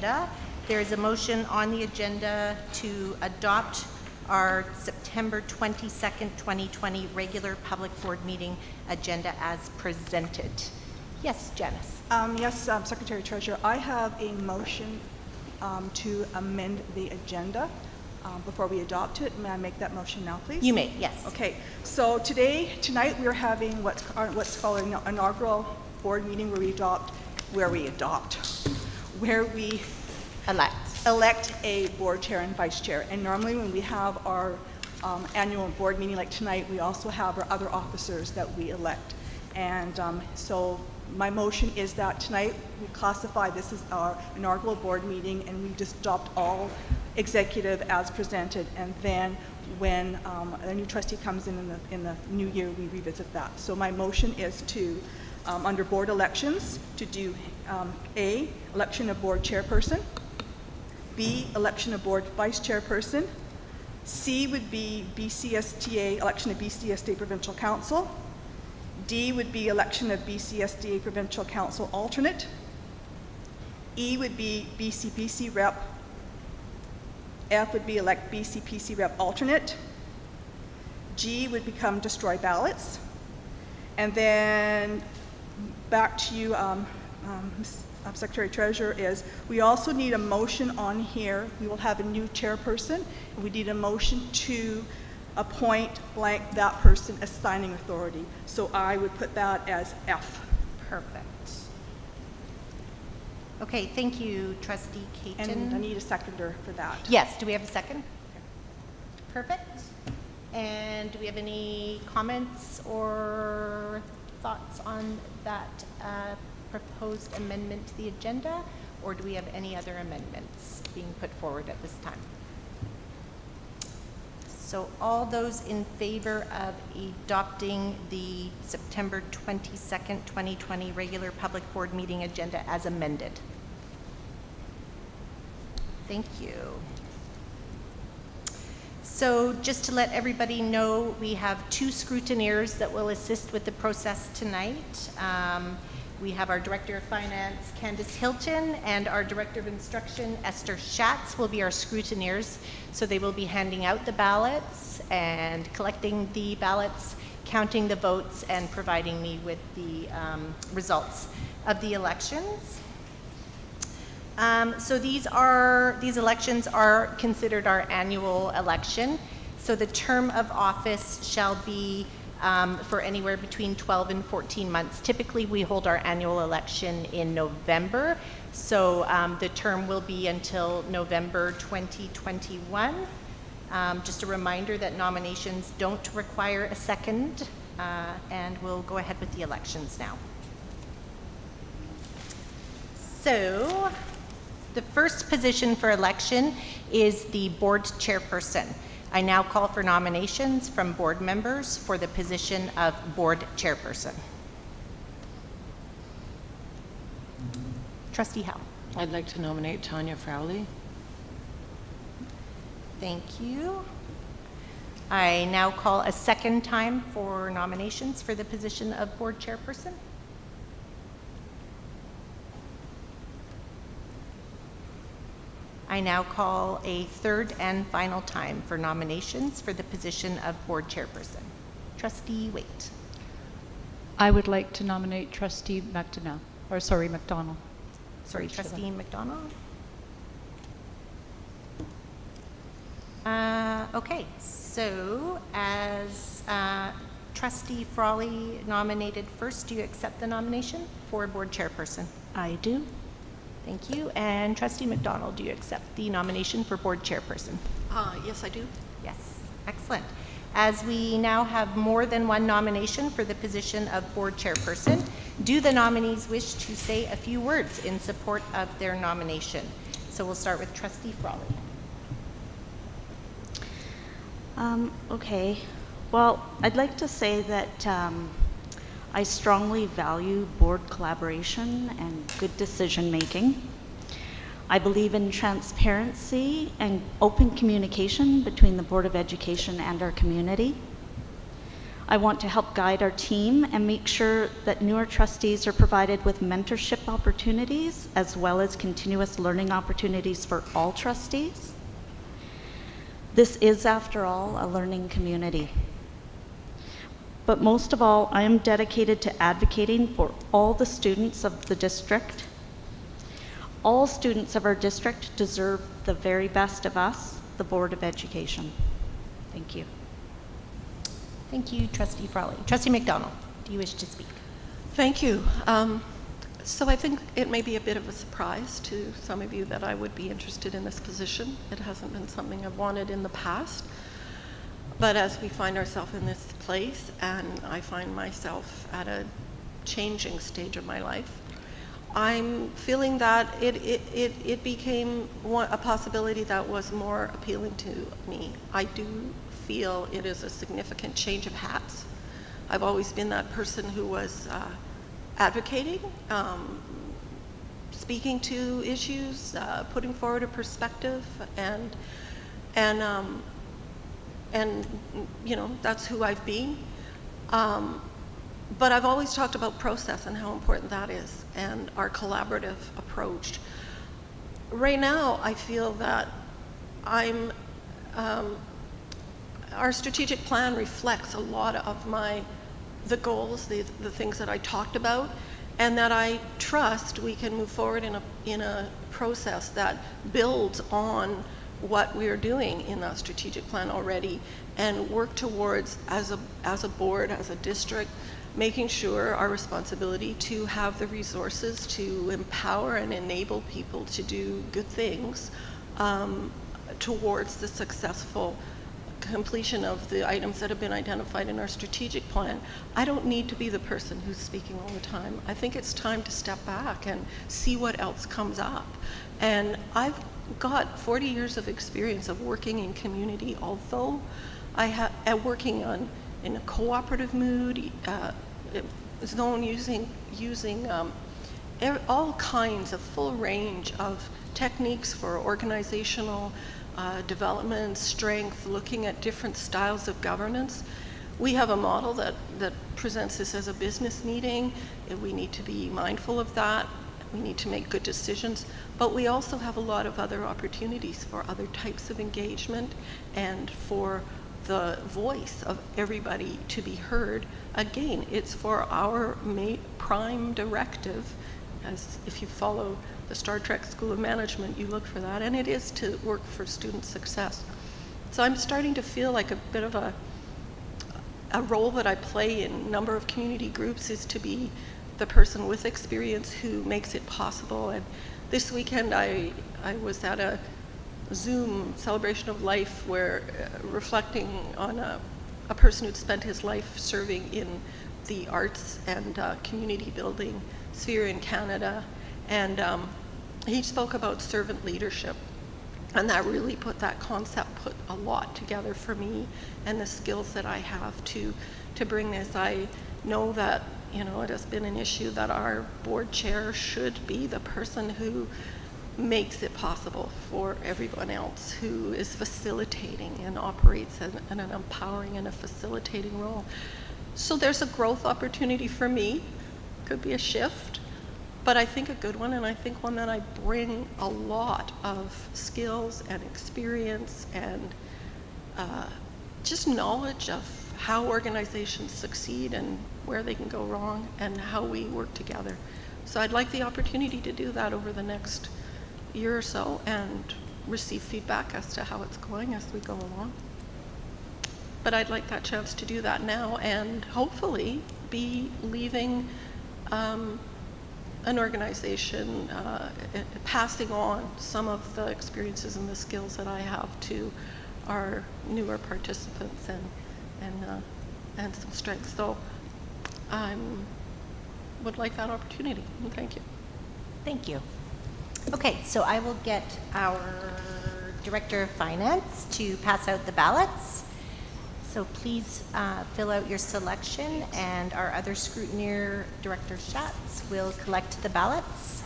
agenda. There is a motion on the agenda to adopt our September 22nd, 2020 regular public board meeting agenda as presented. Yes, Janice. Yes, Secretary Treasurer, I have a motion to amend the agenda before we adopt it. May I make that motion now, please? You may, yes. Okay, so tonight we're having what's called an inaugural board meeting where we elect a board chair and vice chair. And normally when we have our annual board meeting like tonight, we also have our other officers that we elect. And so my motion is that tonight we classify this as our inaugural board meeting and we just adopt all executive as presented, and then when a new trustee comes in the new year, we revisit that. So my motion is to, under board elections, to do A, election of board chairperson, B, election of board vice chairperson, C would be BCSTA, election of BCSTA Provincial Council, D would be election of BCSTA Provincial Council alternate, E would be Bcpc Rep, F would be elect Bcpc Rep alternate, G would become destroy ballots, and then back to you, Secretary Treasurer, is we also need a motion on here. We will have a new chairperson. We need a motion to appoint blank that person as signing authority. So I would put that as F. Perfect. Okay, thank you, Trustee Caton. And I need a seconder for that. Yes, do we have a second? Perfect. And do we have any comments or thoughts on that proposed amendment to the agenda? Or do we have any other amendments being put forward at this time? So all those in favor of adopting the September 22nd, 2020 regular public board meeting agenda as amended? Thank you. So just to let everybody know, we have 2 scrutineers that will assist with the process tonight. We have our Director of Finance, Candace Hilton, and our Director of Instruction, Esther Schatz, will be our scrutineers. So they will be handing out the ballots and collecting the ballots, counting the votes, and providing me with the results of the elections. So these elections are considered our annual election. So the term of office shall be for anywhere between 12 and 14 months. Typically, we hold our annual election in November, so the term will be until November 2021. Just a reminder that nominations don't require a second, and we'll go ahead with the elections now. So, the first position for election is the board chairperson. I now call for nominations from board members for the position of board chairperson. Trustee Howe. I'd like to nominate Tanya Frowley. Thank you. I now call a second time for nominations for the position of board chairperson. I now call a third and final time for nominations for the position of board chairperson. Trustee Waite. I would like to nominate Trustee McDonald. Sorry, Trustee McDonald. Okay, so as Trustee Frawley nominated first, do you accept the nomination for board chairperson? I do. Thank you. And Trustee McDonald, do you accept the nomination for board chairperson? Yes, I do. Yes, excellent. As we now have more than one nomination for the position of board chairperson, do the nominees wish to say a few words in support of their nomination? So we'll start with Trustee Frawley. Okay. Well, I'd like to say that I strongly value board collaboration and good decision making. I believe in transparency and open communication between the Board of Education and our community. I want to help guide our team and make sure that newer trustees are provided with mentorship opportunities as well as continuous learning opportunities for all trustees. This is, after all, a learning community. But most of all, I am dedicated to advocating for all the students of the district. All students of our district deserve the very best of us, the Board of Education. Thank you. Thank you, Trustee Frawley. Trustee McDonald, do you wish to speak? Thank you. So I think it may be a bit of a surprise to some of you that I would be interested in this position. It hasn't been something I've wanted in the past. But as we find ourselves in this place, and I find myself at a changing stage of my life, I'm feeling that it became a possibility that was more appealing to me. I do feel it is a significant change of hats. I've always been that person who was advocating, speaking to issues, putting forward a perspective, and you know, that's who I've been. But I've always talked about process and how important that is, and our collaborative approach. Right now, I feel that our strategic plan reflects a lot of the goals, the things that I talked about, and that I trust we can move forward in a process that builds on what we're doing in that strategic plan already, and work towards, as a board, as a district, making sure our responsibility to have the resources to empower and enable people to do good things towards the successful completion of the items that have been identified in our strategic plan. I don't need to be the person who's speaking all the time. I think it's time to step back and see what else comes up. And I've got 40 years of experience of working in community, although I have working in a cooperative mood, zone using all kinds of full range of techniques for organizational development, strength, looking at different styles of governance. We have a model that presents this as a business meeting, and we need to be mindful of that. We need to make good decisions, but we also have a lot of other opportunities for other types of engagement and for the voice of everybody to be heard. Again, it's for our prime directive, as if you follow the Star Trek School of Management, you look for that, and it is to work for student success. So I'm starting to feel like a bit of a role that I play in a number of community groups is to be the person with experience who makes it possible. And this weekend I was at a Zoom celebration of life where reflecting on a person who'd spent his life serving in the arts and community building sphere in Canada, and he spoke about servant leadership, and that really put a lot together for me and the skills that I have to bring this. I know that, you know, it has been an issue that our board chair should be the person who makes it possible for everyone else, who is facilitating and operates in an empowering and a facilitating role. So there's a growth opportunity for me. Could be a shift, but I think a good one, and I think one that I bring a lot of skills and experience and just knowledge of how organizations succeed and where they can go wrong and how we work together. So I'd like the opportunity to do that over the next year or so and receive feedback as to how it's going as we go along. But I'd like that chance to do that now and hopefully be leaving an organization, passing on some of the experiences and the skills that I have to our newer participants and some strengths. So I would like that opportunity, and thank you. Thank you. Okay, so I will get our Director of Finance to pass out the ballots. So please fill out your selection, and our other scrutineer, Director Schatz, will collect the ballots.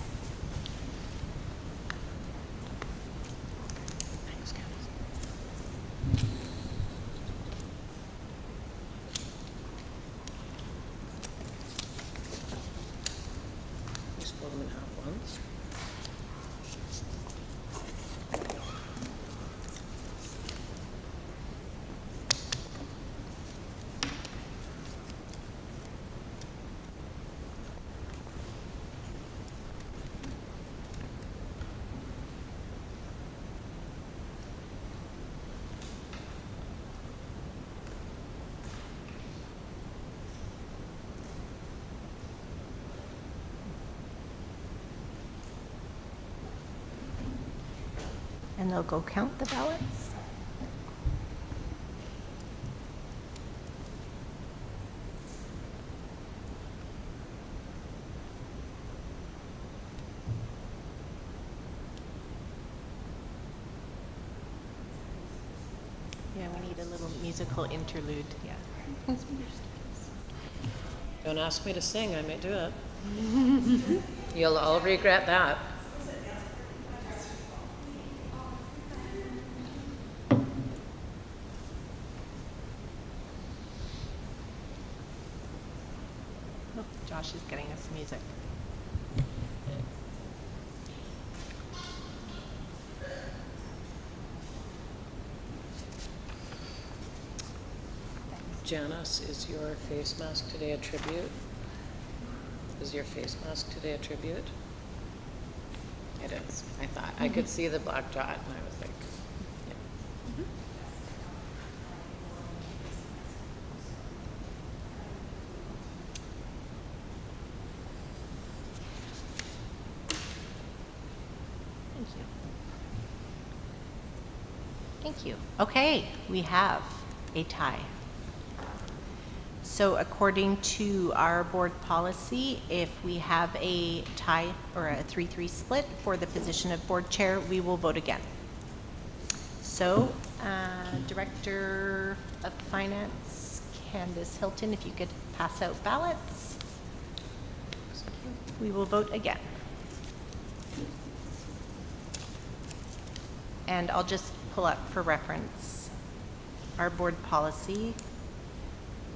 And they'll go count the ballots. Yeah, we need a little musical interlude, yeah. Don't ask me to sing, I may do it. You'll all regret that. Oh, Josh is getting us music. Janice, is your face mask today a tribute? Is your face mask today a tribute? It is, I thought. I could see the black dot and I was like, yeah. Thank you. Thank you. Okay, we have a tie. So according to our board policy, if we have a tie or a 3-3 split for the position of board chair, we will vote again. So, Director of Finance, Candace Hilton, if you could pass out ballots. We will vote again. And I'll just pull up for reference our board policy,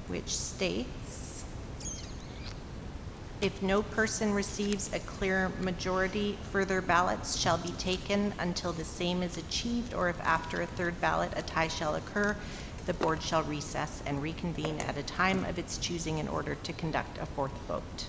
which states, if no person receives a clear majority, further ballots shall be taken until the same is achieved, or if after a third ballot a tie shall occur, the board shall recess and reconvene at a time of its choosing in order to conduct a fourth vote.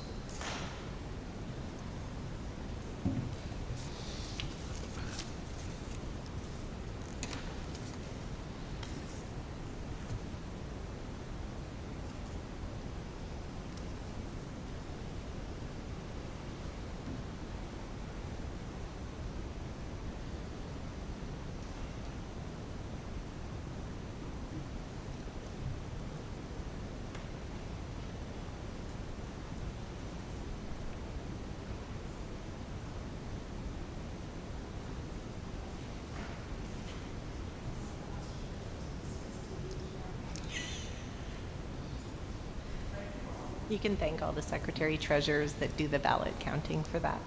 You can thank all the secretary treasurers that do the ballot counting for that.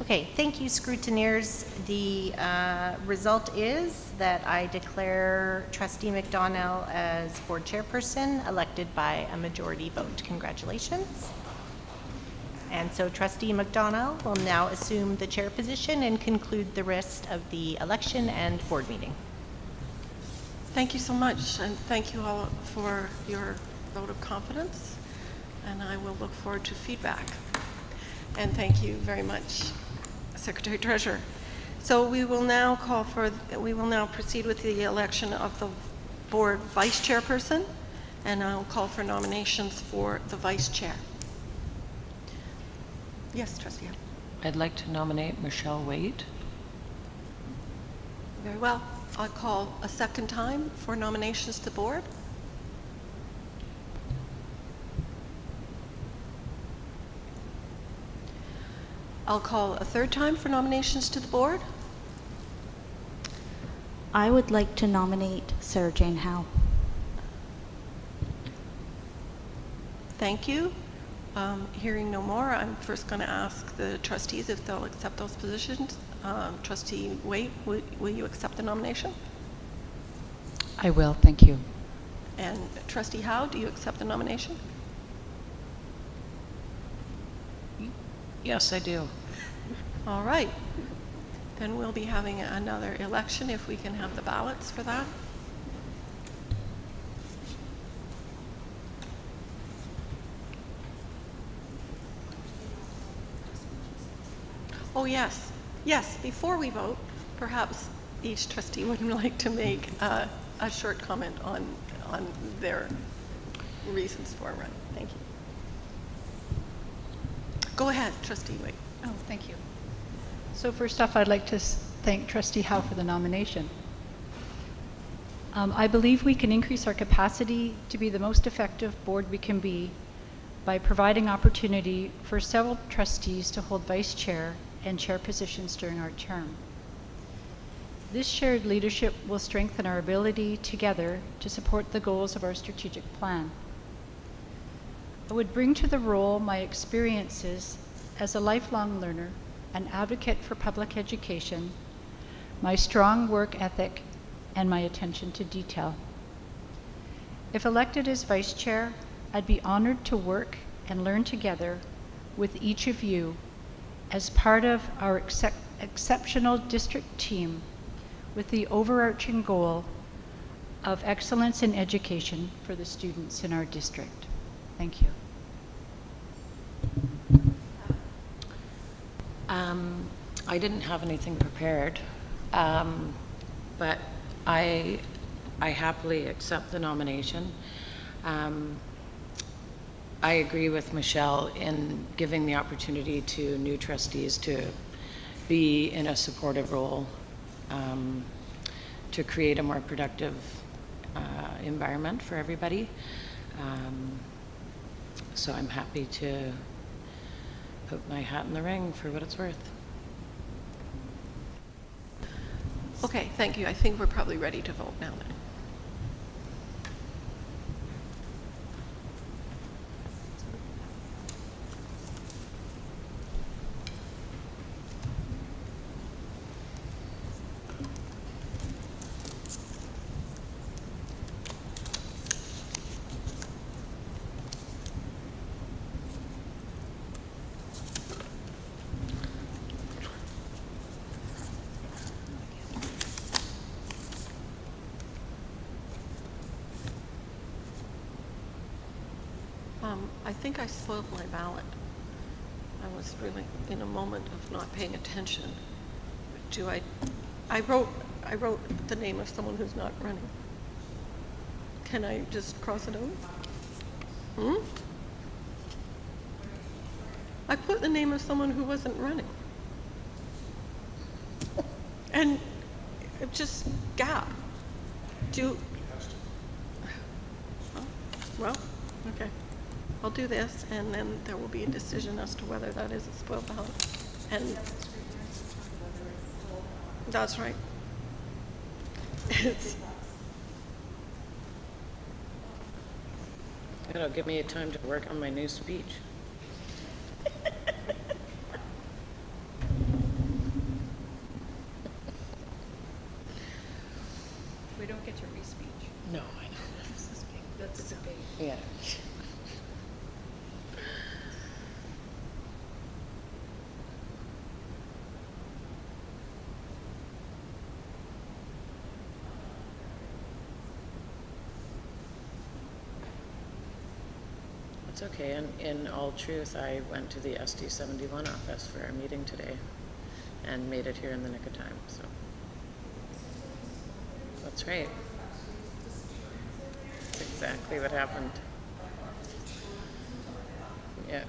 Okay, thank you, scrutineers. The result is that I declare Trustee McDonnell as board chairperson, elected by a majority vote. Congratulations. And so Trustee McDonnell will now assume the chair position and conclude the rest of the election and board meeting. Thank you so much, and thank you all for your vote of confidence, and I will look forward to feedback. And thank you very much, Secretary Treasurer. So we will now proceed with the election of the board vice chairperson, and I'll call for nominations for the vice chair. Yes, Trustee. I'd like to nominate Michelle Waite. Very well. I'll call a second time for nominations to the board. I'll call a third time for nominations to the board. I would like to nominate Sarah Jane Howe. Thank you. Hearing no more, I'm first going to ask the trustees if they'll accept those positions. Trustee Waite, will you accept the nomination? I will, thank you. And Trustee Howe, do you accept the nomination? Yes, I do. All right. Then we'll be having another election if we can have the ballots for that. Oh, yes. Yes, before we vote, perhaps each trustee would like to make a short comment on their reasons for it. Thank you. Go ahead, Trustee Waite. Oh, thank you. So first off, I'd like to thank Trustee Howe for the nomination. I believe we can increase our capacity to be the most effective board we can be by providing opportunity for several trustees to hold vice chair and chair positions during our term. This shared leadership will strengthen our ability together to support the goals of our strategic plan. I would bring to the role my experiences as a lifelong learner, an advocate for public education, my strong work ethic, and my attention to detail. If elected as vice chair, I'd be honored to work and learn together with each of you as part of our exceptional district team with the overarching goal of excellence in education for the students in our district. Thank you. I didn't have anything prepared, but I happily accept the nomination. I agree with Michelle in giving the opportunity to new trustees to be in a supportive role, to create a more productive environment for everybody. So I'm happy to put my hat in the ring for what it's worth. Okay, thank you. I think we're probably ready to vote now then. I think I spoiled my ballot. I was really in a moment of not paying attention. I wrote the name of someone who's not running. Can I just cross it out? I put the name of someone who wasn't running. And it just gap. Well, okay. I'll do this, and then there will be a decision as to whether that is a spoiled ballot. And that's right. It'll give me a time to work on my new speech. We don't get to re-speech. No, I know. That's a debate. Yeah. It's okay. In all truth, I went to the SD 71 office for our meeting today and made it here in the nick of time, so. That's right. That's exactly what happened. Yeah.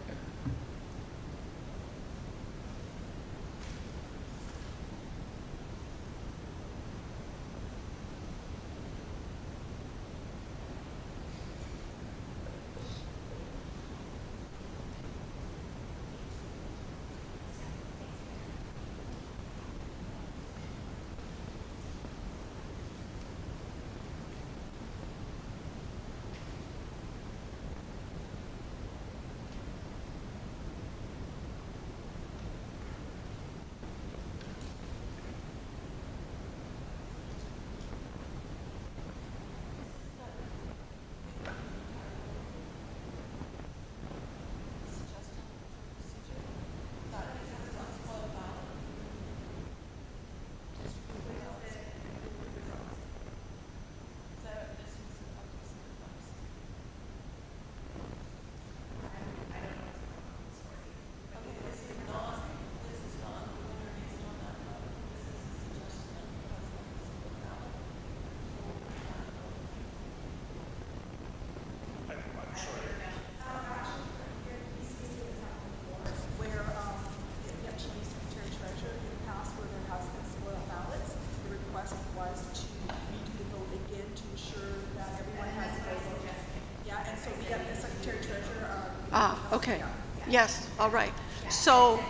Okay, yes, all right. So,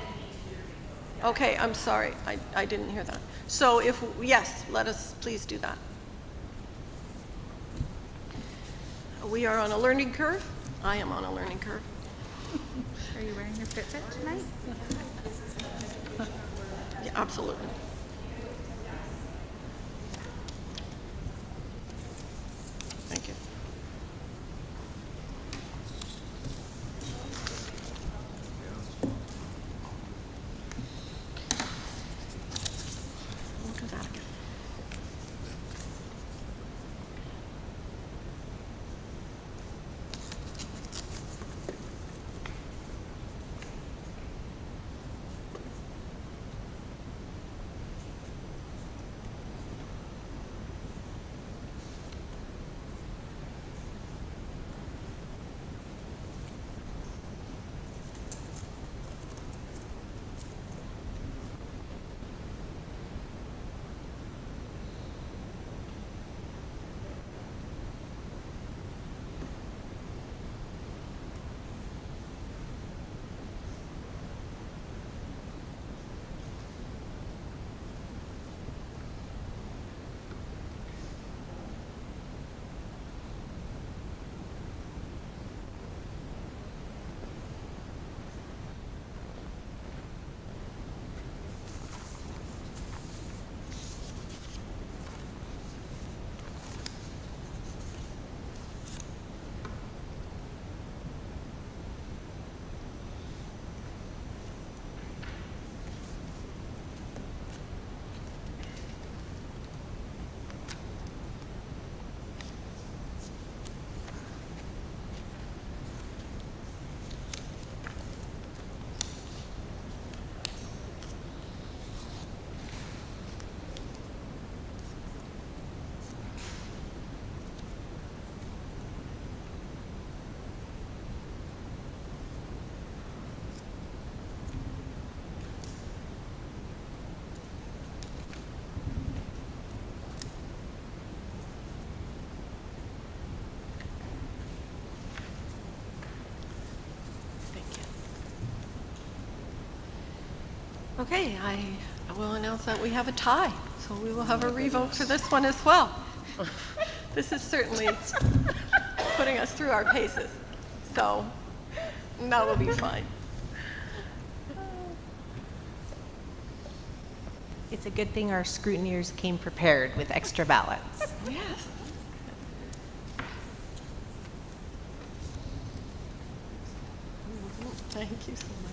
okay, I'm sorry, I didn't hear that. So if, yes, let us please do that. We are on a learning curve. I am on a learning curve. Are you wearing your Fitbit tonight? Yeah, absolutely. Thank you. We'll do that again. Okay, I will announce that we have a tie, so we will have a revote for this one as well. This is certainly putting us through our paces, so that will be fine. It's a good thing our scrutineers came prepared with extra ballots. Yes. Thank you so much.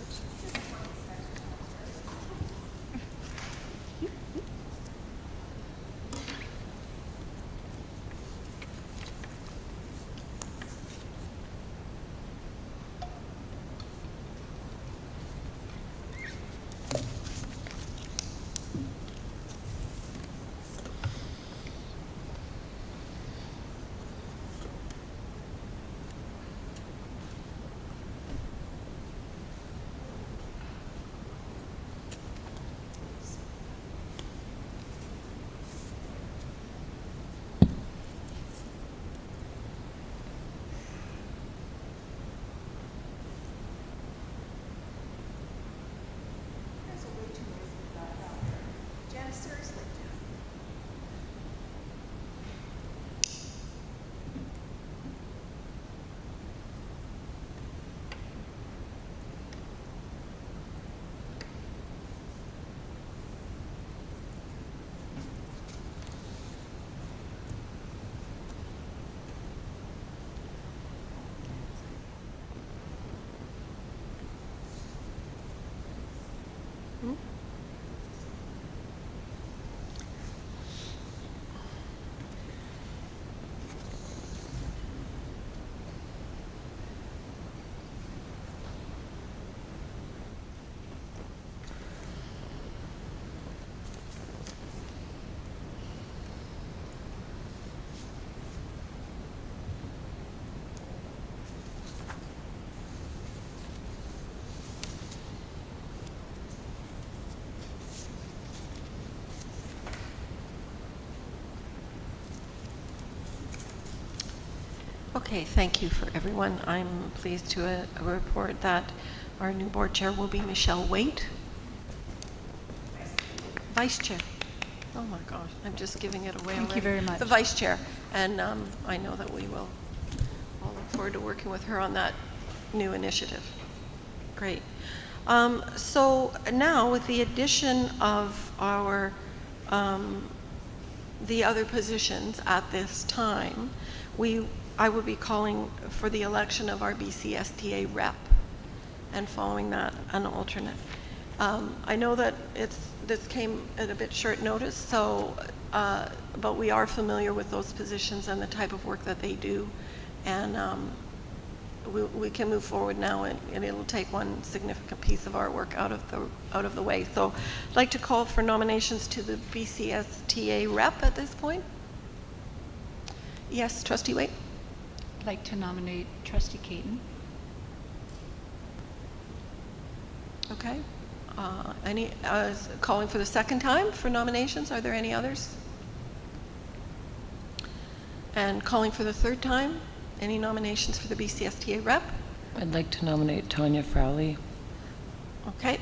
Okay, thank you for everyone. I'm pleased to report that our new board chair will be Michelle Waite. Vice chair. Oh my gosh, I'm just giving it away Thank you already. very much. The vice chair. And I know that we will all look forward to working with her on that new initiative. Great. So now with the addition of our the other positions at this time, I will be calling for the election of our Bcsta Rep, and following that, an alternate. I know that this came at a bit short notice, so but we are familiar with those positions and the type of work that they do, and we can move forward now, and it'll take one significant piece of our work out of the way. So I'd like to call for nominations to the Bcsta Rep at this point. Yes, Trustee Waite. I'd like to nominate Trustee Caton. Okay. Calling for the second time for nominations. Are there any others? And calling for the third time. Any nominations for the Bcsta Rep? I'd like to nominate Tanya Frowley. Okay.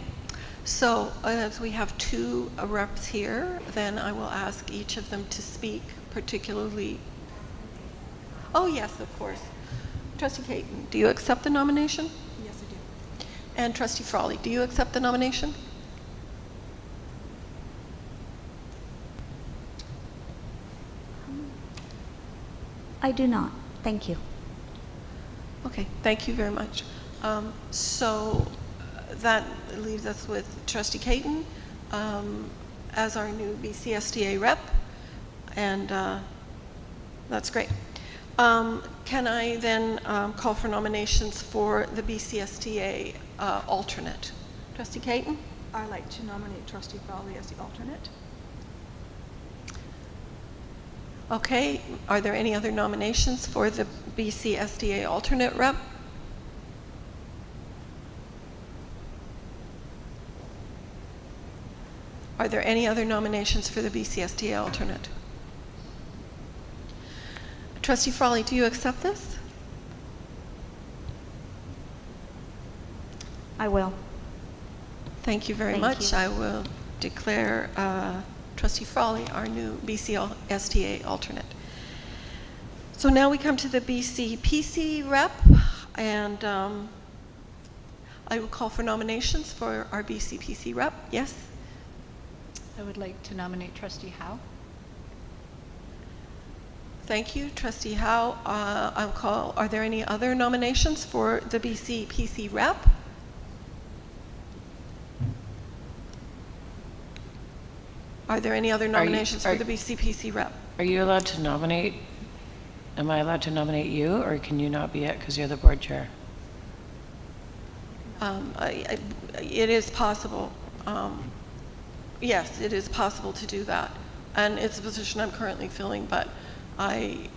So as we have two reps here, then I will ask each of them to speak, particularly. Oh, yes, of course. Trustee Caton, do you accept the nomination? Yes, I do. And Trustee Frawley, do you accept the nomination? I do not. Thank you. Okay, thank you very much. So that leaves us with Trustee Caton as our new Bcsta Rep, and that's great. Can I then call for nominations for the Bcsta alternate? Trustee Caton? I'd like to nominate Trustee Fowley as the alternate. Okay, are there any other nominations for the Bcsta alternate rep? Are there any other nominations for the Bcsta alternate? Trustee Frawley, do you accept this? I will. Thank you very Thank much. you. I will declare Trustee Frawley our new Bcsta alternate. So now we come to the Bcpc Rep, and I will call for nominations for our Bcpc Rep. Yes? I would like to nominate Trustee Howe. Thank you, Trustee Howe. Are there any other nominations for the Bcpc Rep? Are there any other nominations for the Bcpc Rep? Are you allowed to nominate? Am I allowed to nominate you, or can you not be it because you're the board chair? It is possible. Yes, it is possible to do that. And it's a position I'm currently filling, but I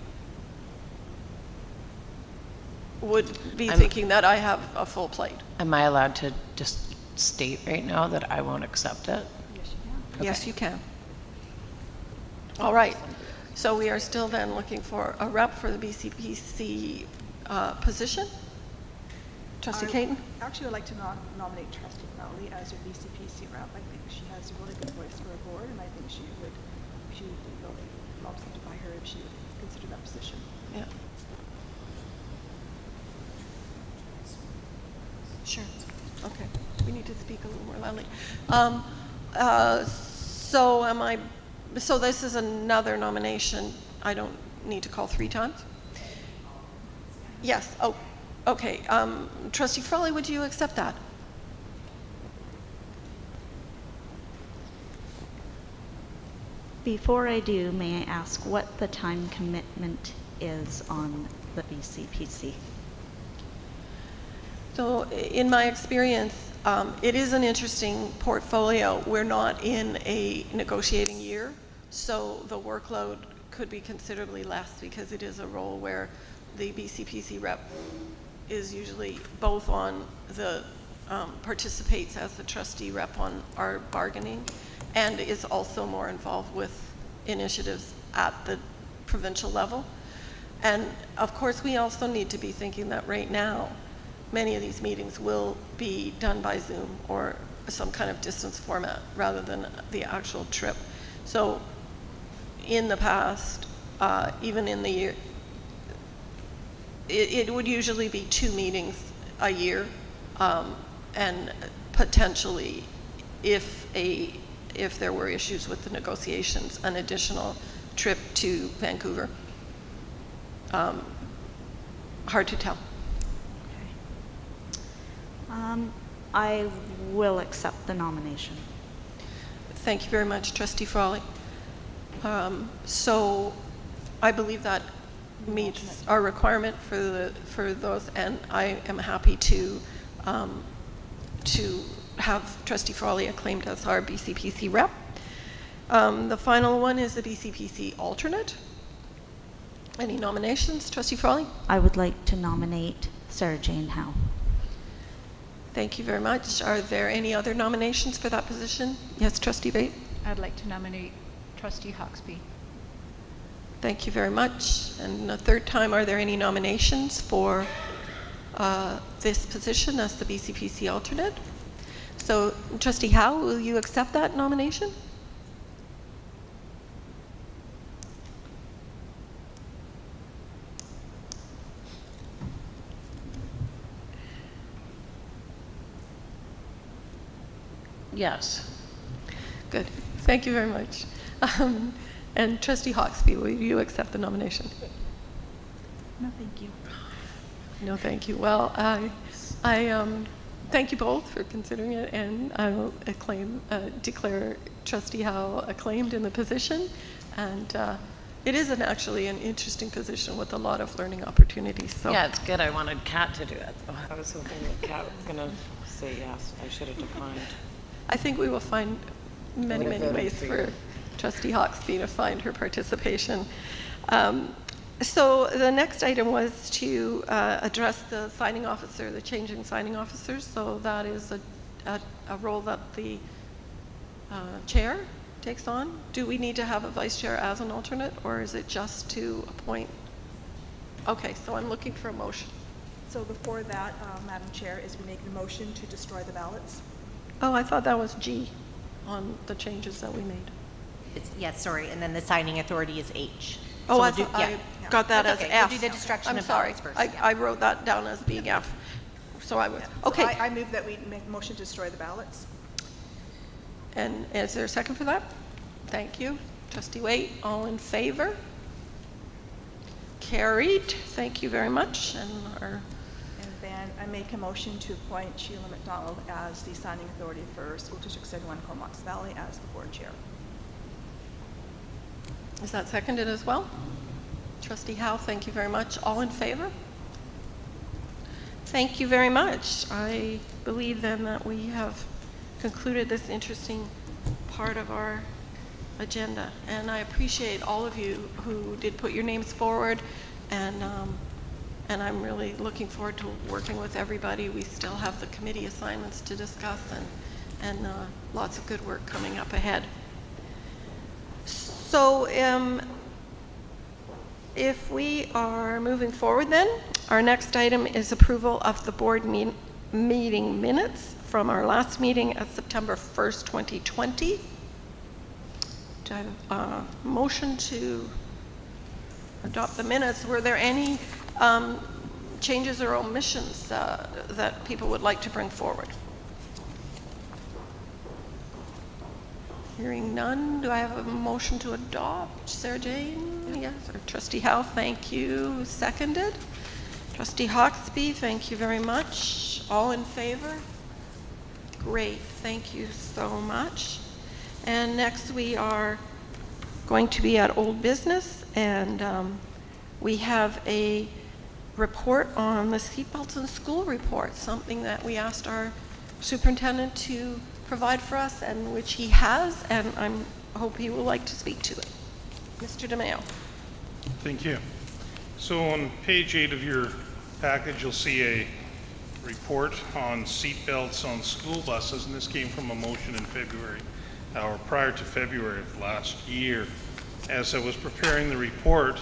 would be thinking that I have a full plate. Am I allowed to just state right now that I won't accept it? Yes, you can. All right. So we are still then looking for a rep for the Bcpc position. Trustee Caton? Actually, I'd like to nominate Trustee Fowley as your Bcpc Rep. I think she has a really good voice for a board, and I think she would be really well accepted by her if she would consider that position. Yeah. Sure. Okay. We need to speak a little more loudly. So this is another nomination. I don't need to call 3 times? Yes. Oh, okay. Trustee Frawley, would you accept that? Before I do, may I ask what the time commitment is on the BCPC? So in my experience, it is an interesting portfolio. We're not in a negotiating year, so the workload could be considerably less because it is a role where the Bcpc Rep is usually both on the, participates as the trustee rep on our bargaining, and is also more involved with initiatives at the provincial level. And of course, we also need to be thinking that right now, many of these meetings will be done by Zoom or some kind of distance format rather than the actual trip. So in the past, even in the year, it would usually be 2 meetings a year, and potentially, if there were issues with the negotiations, an additional trip to Vancouver. Hard to tell. I will accept the nomination. Thank you very much, Trustee Frawley. So I believe that meets our requirement for those, and I am happy to have Trustee Frawley acclaimed as our Bcpc Rep. The final one is the Bcpc alternate. Any nominations, Trustee Frawley? I would like to nominate Sarah Jane Howe. Thank you very much. Are there any other nominations for that position? Yes, Trustee Bate? I'd like to nominate Trustee Hawksby. Thank you very much. And a third time, are there any nominations for this position as the Bcpc alternate? So, Trustee Howe, will you accept that nomination? Yes. Good. Thank you very much. And Trustee Hawksby, will you accept the nomination? No, thank you. No, thank you. Well, I thank you both for considering it, and I will declare Trustee Howe acclaimed in the position. And it is actually an interesting position with a lot of learning opportunities. So Yeah, it's good. I wanted Kat to do it. I was hoping that Kat was going to say yes. I should have declined. I think we will find many, Would've many voted ways for for you. Trustee Hawksby to find her participation. So the next item was to address the signing officer, the change in signing officers. So that is a role that the chair takes on. Do we need to have a vice chair as an alternate, or is it just to appoint? Okay, so I'm looking for a motion. So before that, Madam Chair, is we make the motion to destroy the ballots. Oh, I thought that was G on the changes that we made. Yes, sorry, and then the signing authority is H. Oh, So I we'll do- thought I yeah. got that That's as okay. F. We'll do the destruction I'm of sorry. ballots first. I wrote that down as being F. So I was, So okay. I move that we make a motion to destroy the ballots. And is there a second for that? Thank you. Trustee Waite, all in favor? Carried. Thank you very much. And our, And then I make a motion to appoint Sheila McDonald as the signing authority for School District 71 Comox Valley as the board chair. is that seconded as well? Trustee Howe, thank you very much. All in favor? Thank you very much. I believe then that we have concluded this interesting part of our agenda. And I appreciate all of you who did put your names forward, and I'm really looking forward to working with everybody. We still have the committee assignments to discuss, and lots of good work coming up ahead. So if we are moving forward then, our next item is approval of the board meeting minutes from our last meeting at September 1st, 2020. Do I have a motion to adopt the minutes? Were there any changes or omissions that people would like to bring forward? Hearing none, do I have a motion to adopt? Sarah Jane? Yes. Or Trustee Howe, thank you. Seconded. Trustee Hawksby, thank you very much. All in favor? Great, thank you so much. And next we are going to be at old business, and we have a report on the Seatbelts in School report, something that we asked our superintendent to provide for us, and which he has, and I hope he will like to speak to it. Mr. DeMayo. Thank you. So on page 8 of your package, you'll see a report on seatbelts on school buses, and this came from a motion in February, or prior to February of last year. As I was preparing the report,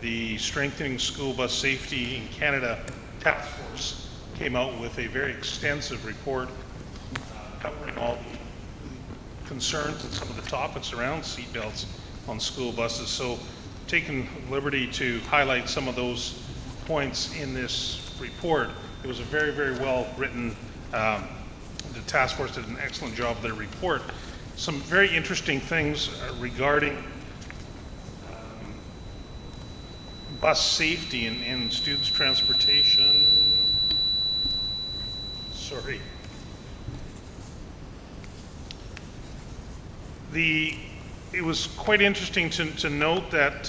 the Strengthening School Bus Safety in Canada Task Force came out with a very extensive report covering all the concerns and some of the topics around seatbelts on school buses. So taking liberty to highlight some of those points in this report. It was a very, very well written, the task force did an excellent job of their report. Some very interesting things regarding bus safety and students' transportation. Sorry. It was quite interesting to note that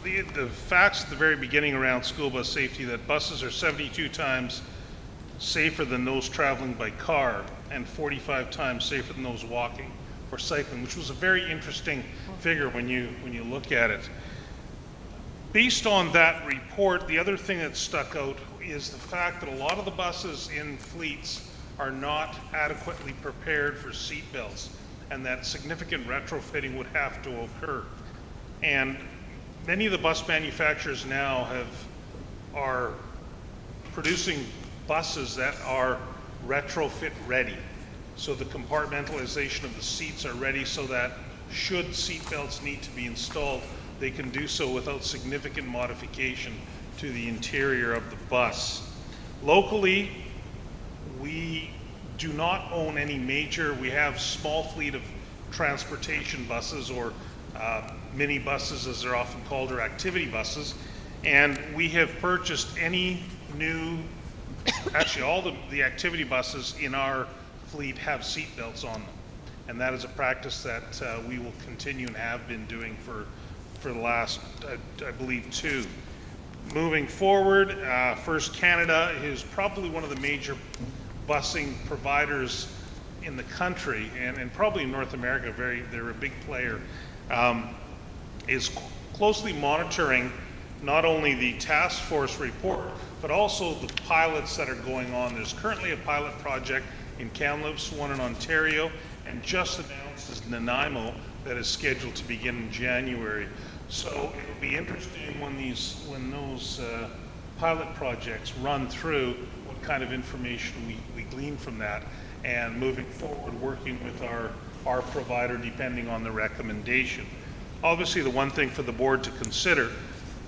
the facts at the very beginning around school bus safety, that buses are 72 times safer than those traveling by car and 45 times safer than those walking or cycling, which was a very interesting figure when you look at it. Based on that report, the other thing that stuck out is the fact that a lot of the buses in fleets are not adequately prepared for seat belts, and that significant retrofitting would have to occur. And many of the bus manufacturers now are producing buses that are retrofit ready. So the compartmentalization of the seats are ready so that should seat belts need to be installed, they can do so without significant modification to the interior of the bus. Locally, we do not own any major, we have small fleet of transportation buses, or mini buses as they're often called, or activity buses, and we have purchased any new, actually all the activity buses in our fleet have seat belts on them, and that is a practice that we will continue and have been doing for the last, I believe, 2. Moving forward, First Canada is probably one of the major busing providers in the country, and probably in North America, they're a big player, is closely monitoring not only the task force report, but also the pilots that are going on. There's currently a pilot project in Kamloops, one in Ontario, and just announced is Nanaimo that is scheduled to begin in January. So it'll be interesting when those pilot projects run through, what kind of information we glean from that, and moving forward, working with our provider depending on the recommendation. Obviously, the one thing for the board to consider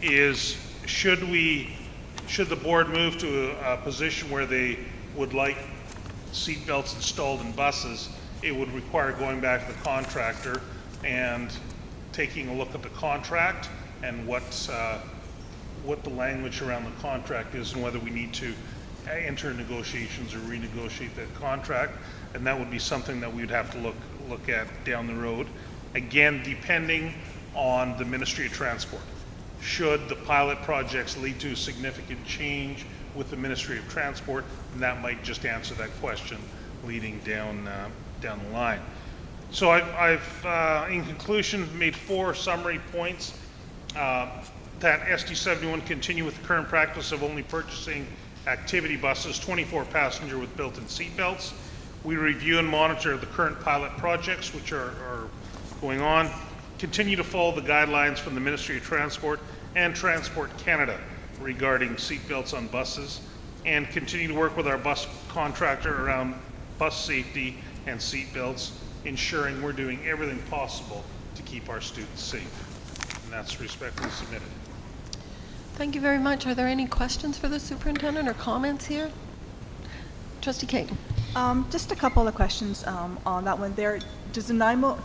is should the board move to a position where they would like seat belts installed in buses, it would require going back to the contractor and taking a look at the contract and what the language around the contract is, and whether we need to enter negotiations or renegotiate that contract, and that would be something that we would have to look at down the road. Again, depending on the Ministry of Transport. Should the pilot projects lead to a significant change with the Ministry of Transport, then that might just answer that question leading down the line. So I've in conclusion, made 4 summary points. That SD71 continue with the current practice of only purchasing activity buses, 24 passenger with built-in seatbelts. We review and monitor the current pilot projects which are going on. Continue to follow the guidelines from the Ministry of Transport and Transport Canada regarding seatbelts on buses, and continue to work with our bus contractor around bus safety and seatbelts, ensuring we're doing everything possible to keep our students safe. And that's respectfully submitted. Thank you very much. Are there any questions for the superintendent or comments here? Trustee King. Just a couple of questions on that one there. Does Nanaimo,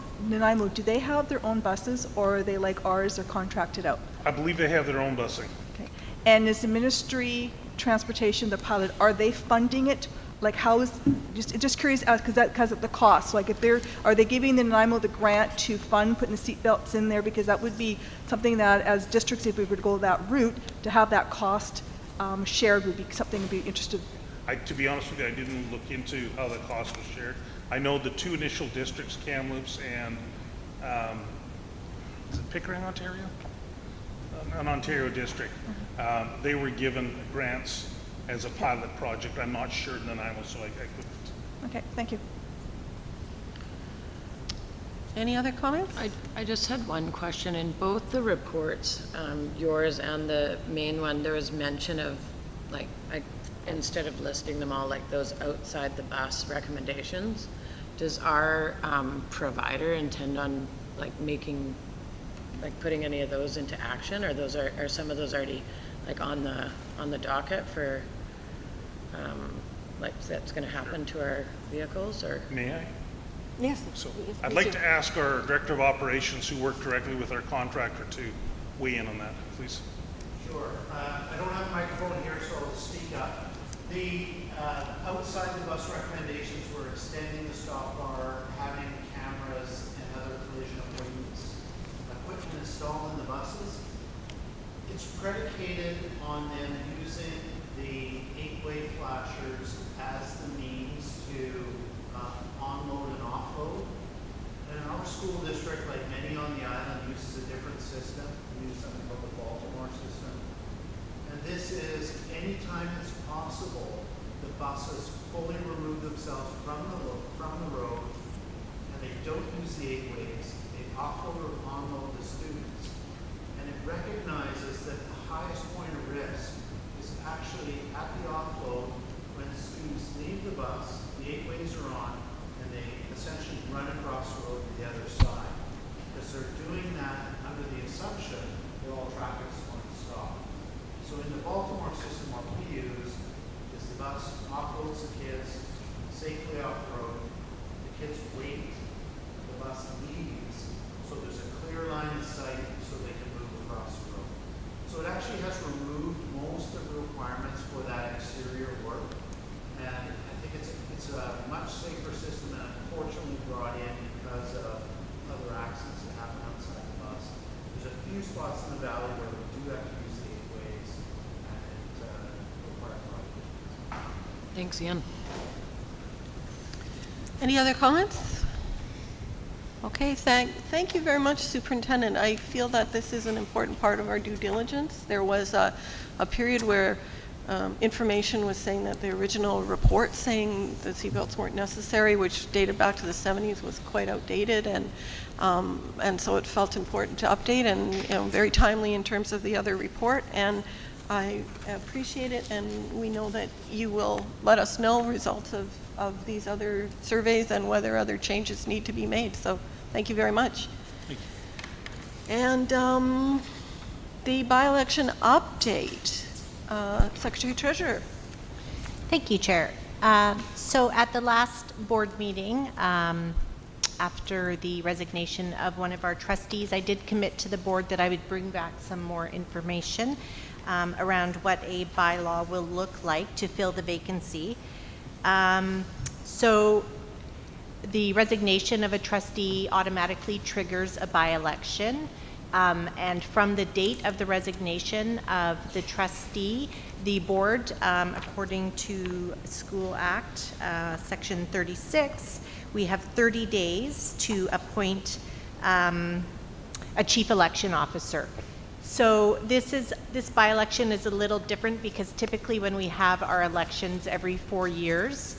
do they have their own buses, or are they like ours, or contracted out? I believe they have their own busing. Okay. And is the Ministry Transportation, the pilot, are they funding it? Like how is, just curious, because of the cost, like are they giving the Nanaimo the grant to fund putting the seat belts in there? Because that would be something that as districts, if we were to go that route, to have that cost shared would be something to be interested. To be honest with you, I didn't look into how the cost was shared. I know the 2 initial districts, Kamloops and is it Pickering, Ontario? An Ontario district. They were given grants as a pilot project. I'm not sure in Nanaimo, so I couldn't. Okay, thank you. Any other comments? I just had one question. In both the reports, yours and the main one, there was mention of, like, instead of listing them all, like those outside the bus recommendations. Does our provider intend on like putting any of those into action, or are some of those already like on the docket for like that's going to happen to our vehicles, or? May I? Yes. So I'd like to ask our Director of Operations, who worked directly with our contractor, to weigh in on that, please. Sure. I don't have a microphone here, so I'll speak up. The outside the bus recommendations were extending the stop bar, having cameras and other collision avoidance equipment installed in the buses. It's predicated on them using the 8-way flashers as the means to onload and offload. And our school district, like many on the island, uses a different system. We use something called the Baltimore system. And this is, anytime it's possible, the buses fully remove themselves from the road, and they don't use the 8-ways. They offload or onload the students. And it recognizes that the highest point of risk is actually at the offload when students leave the bus, the 8-ways are on, and they essentially run across the road to the other side. Because they're doing that under the assumption that all traffic is going to stop. So in the Baltimore system, what we use is the bus offloads the kids safely off the road. The kids wait, the bus leaves, so there's a clear line of sight so they can move across the road. So it actually has removed most of the requirements for that exterior work. And I think it's a much safer system, and unfortunately brought in because of other accidents that happen outside the bus. There's a few spots in the valley where we do have to use the 8-ways, and it requires modifications. Thanks, Ian. Any other comments? Okay, thank you very much, Superintendent. I feel that this is an important part of our due diligence. There was a period where information was saying that the original report saying the seatbelts weren't necessary, which dated back to the 70s, was quite outdated, and so it felt important to update, and very timely in terms of the other report. And I appreciate it, and we know that you will let us know results of these other surveys and whether other changes need to be made. So thank you very much. Thank you. And the by-election update. Secretary Treasurer. Thank you, Chair. So at the last board meeting, after the resignation of one of our trustees, I did commit to the board that I would bring back some more information around what a bylaw will look like to fill the vacancy. So the resignation of a trustee automatically triggers a by-election. And from the date of the resignation of the trustee, the board, according to School Act, Section 36, we have 30 days to appoint a chief election officer. So this by-election is a little different because typically when we have our elections every 4 years,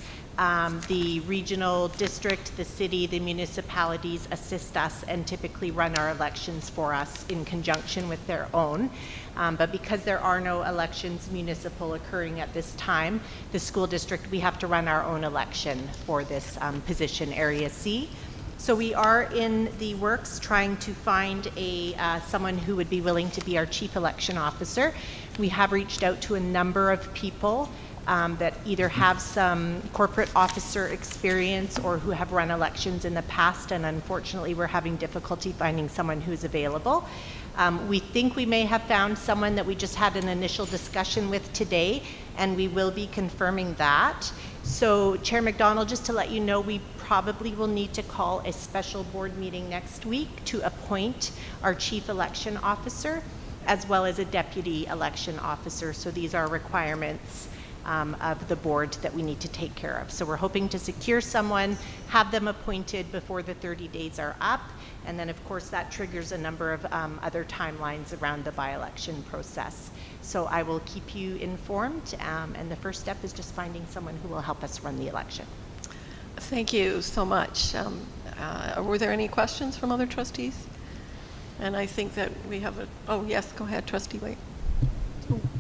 the regional district, the city, the municipalities assist us and typically run our elections for us in conjunction with their own. But because there are no elections municipal occurring at this time, the school district, we have to run our own election for this position, Area C. So we are in the works trying to find someone who would be willing to be our chief election officer. We have reached out to a number of people that either have some corporate officer experience or who have run elections in the past, and unfortunately we're having difficulty finding someone who's available. We think we may have found someone that we just had an initial discussion with today, and we will be confirming that. So Chair McDonald, just to let you know, we probably will need to call a special board meeting next week to appoint our chief election officer as well as a deputy election officer. So these are requirements of the board that we need to take care of. So we're hoping to secure someone, have them appointed before the 30 days are up, and then of course that triggers a number of other timelines around the by-election process. So I will keep you informed, and the first step is just finding someone who will help us run the election. Thank you so much. Were there any questions from other trustees? And I think that we have oh yes, go ahead, Trustee Waite.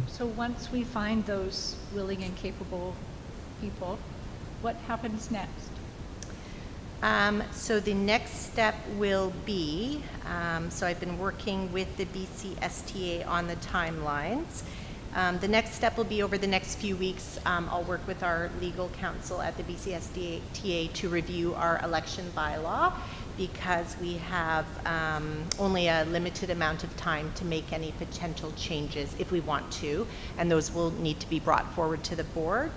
So once we find those willing and capable people, what happens next? So the next step will be, so I've been working with the BCSTA on the timelines. The next step will be over the next few weeks. I'll work with our legal counsel at the BCSTA to review our election bylaw, because we have only a limited amount of time to make any potential changes if we want to, and those will need to be brought forward to the board.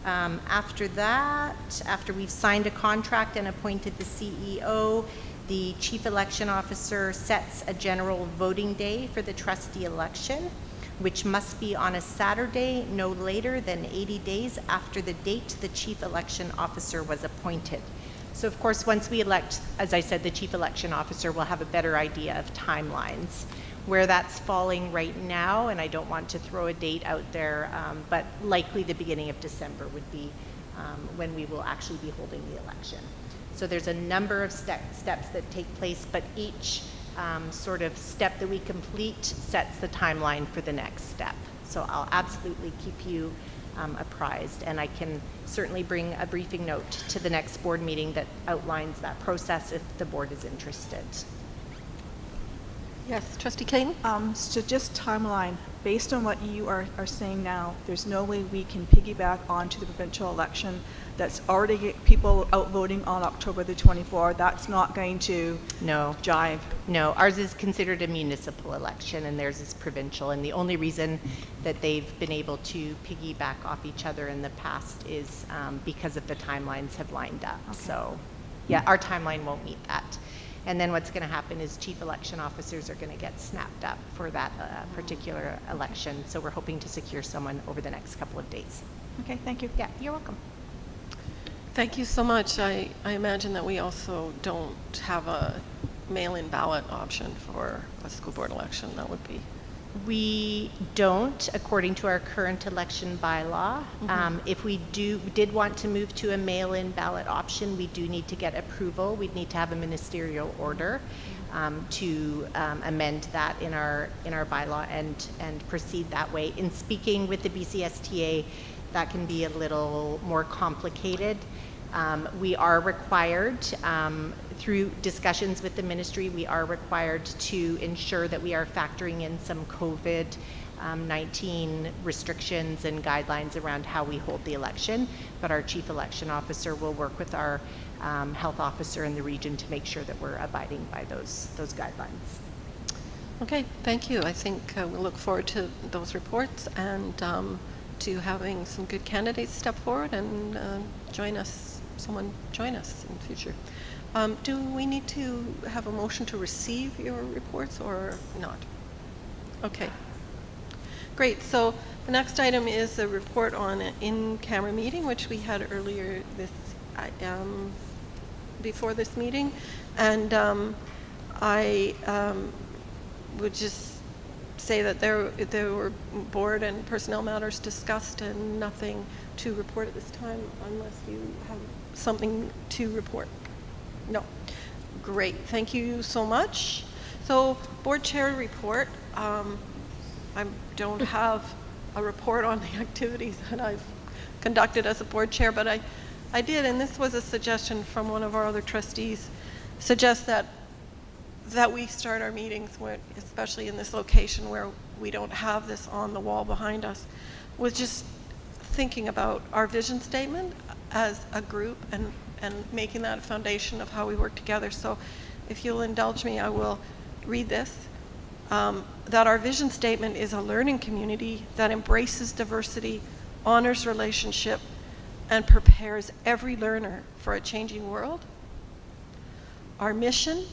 After that, after we've signed a contract and appointed the CEO, the Chief Election Officer sets a general voting day for the trustee election, which must be on a Saturday no later than 80 days after the date the Chief Election Officer was appointed. So of course, once we elect, as I said, the Chief Election Officer, we'll have a better idea of timelines. Where that's falling right now, and I don't want to throw a date out there, but likely the beginning of December would be when we will actually be holding the election. So there's a number of steps that take place, but each sort of step that we complete sets the timeline for the next step. So I'll absolutely keep you apprised, and I can certainly bring a briefing note to the next board meeting that outlines that process if the board is interested. Yes, Trustee Caton? So just timeline, based on what you are saying now, there's no way we can piggyback onto the provincial election that's already get people out voting on October the 24th. That's not going to jive. No, ours is considered a municipal election and theirs is provincial, and the only reason that they've been able to piggyback off each other in the past is because of the timelines have lined up. Okay. So yeah, our timeline won't meet that. And then what's going to happen is chief election officers are going to get snapped up for that particular election. So we're hoping to secure someone over the next couple of days. Okay, thank you. Yeah, you're welcome. Thank you so much. I imagine that we also don't have a mail-in ballot option for a school board election. That would be... We don't, according to our current election bylaw. Mm-hmm. If we did want to move to a mail-in ballot option, we do need to get approval. We'd need to have a ministerial order to amend that in our bylaw and proceed that way. In speaking with the BCSTA, that can be a little more complicated. We are required, through discussions with the ministry, we are required to ensure that we are factoring in some COVID-19 restrictions and guidelines around how we hold the election. But our chief election officer will work with our health officer in the region to make sure that we're abiding by those guidelines. Okay, thank you. I think we look forward to those reports and to having some good candidates step forward and someone join us in the future. Do we need to have a motion to receive your reports or not? Okay. Great. So the next item is a report on an in-camera meeting, which we had earlier before this meeting. And I would just say that there were board and personnel matters discussed and nothing to report at this time unless you have something to report. No. Great. Thank you so much. So board chair report. I don't have a report on the activities that I've conducted as a board chair, but I did, and this was a suggestion from one of our other trustees, suggest that we start our meetings with, especially in this location where we don't have this on the wall behind us, with just thinking about our vision statement as a group and making that a foundation of how we work together. So if you'll indulge me, I will read this. That our vision statement is a learning community that embraces diversity, honors relationship, and prepares every learner for a changing world. Our mission,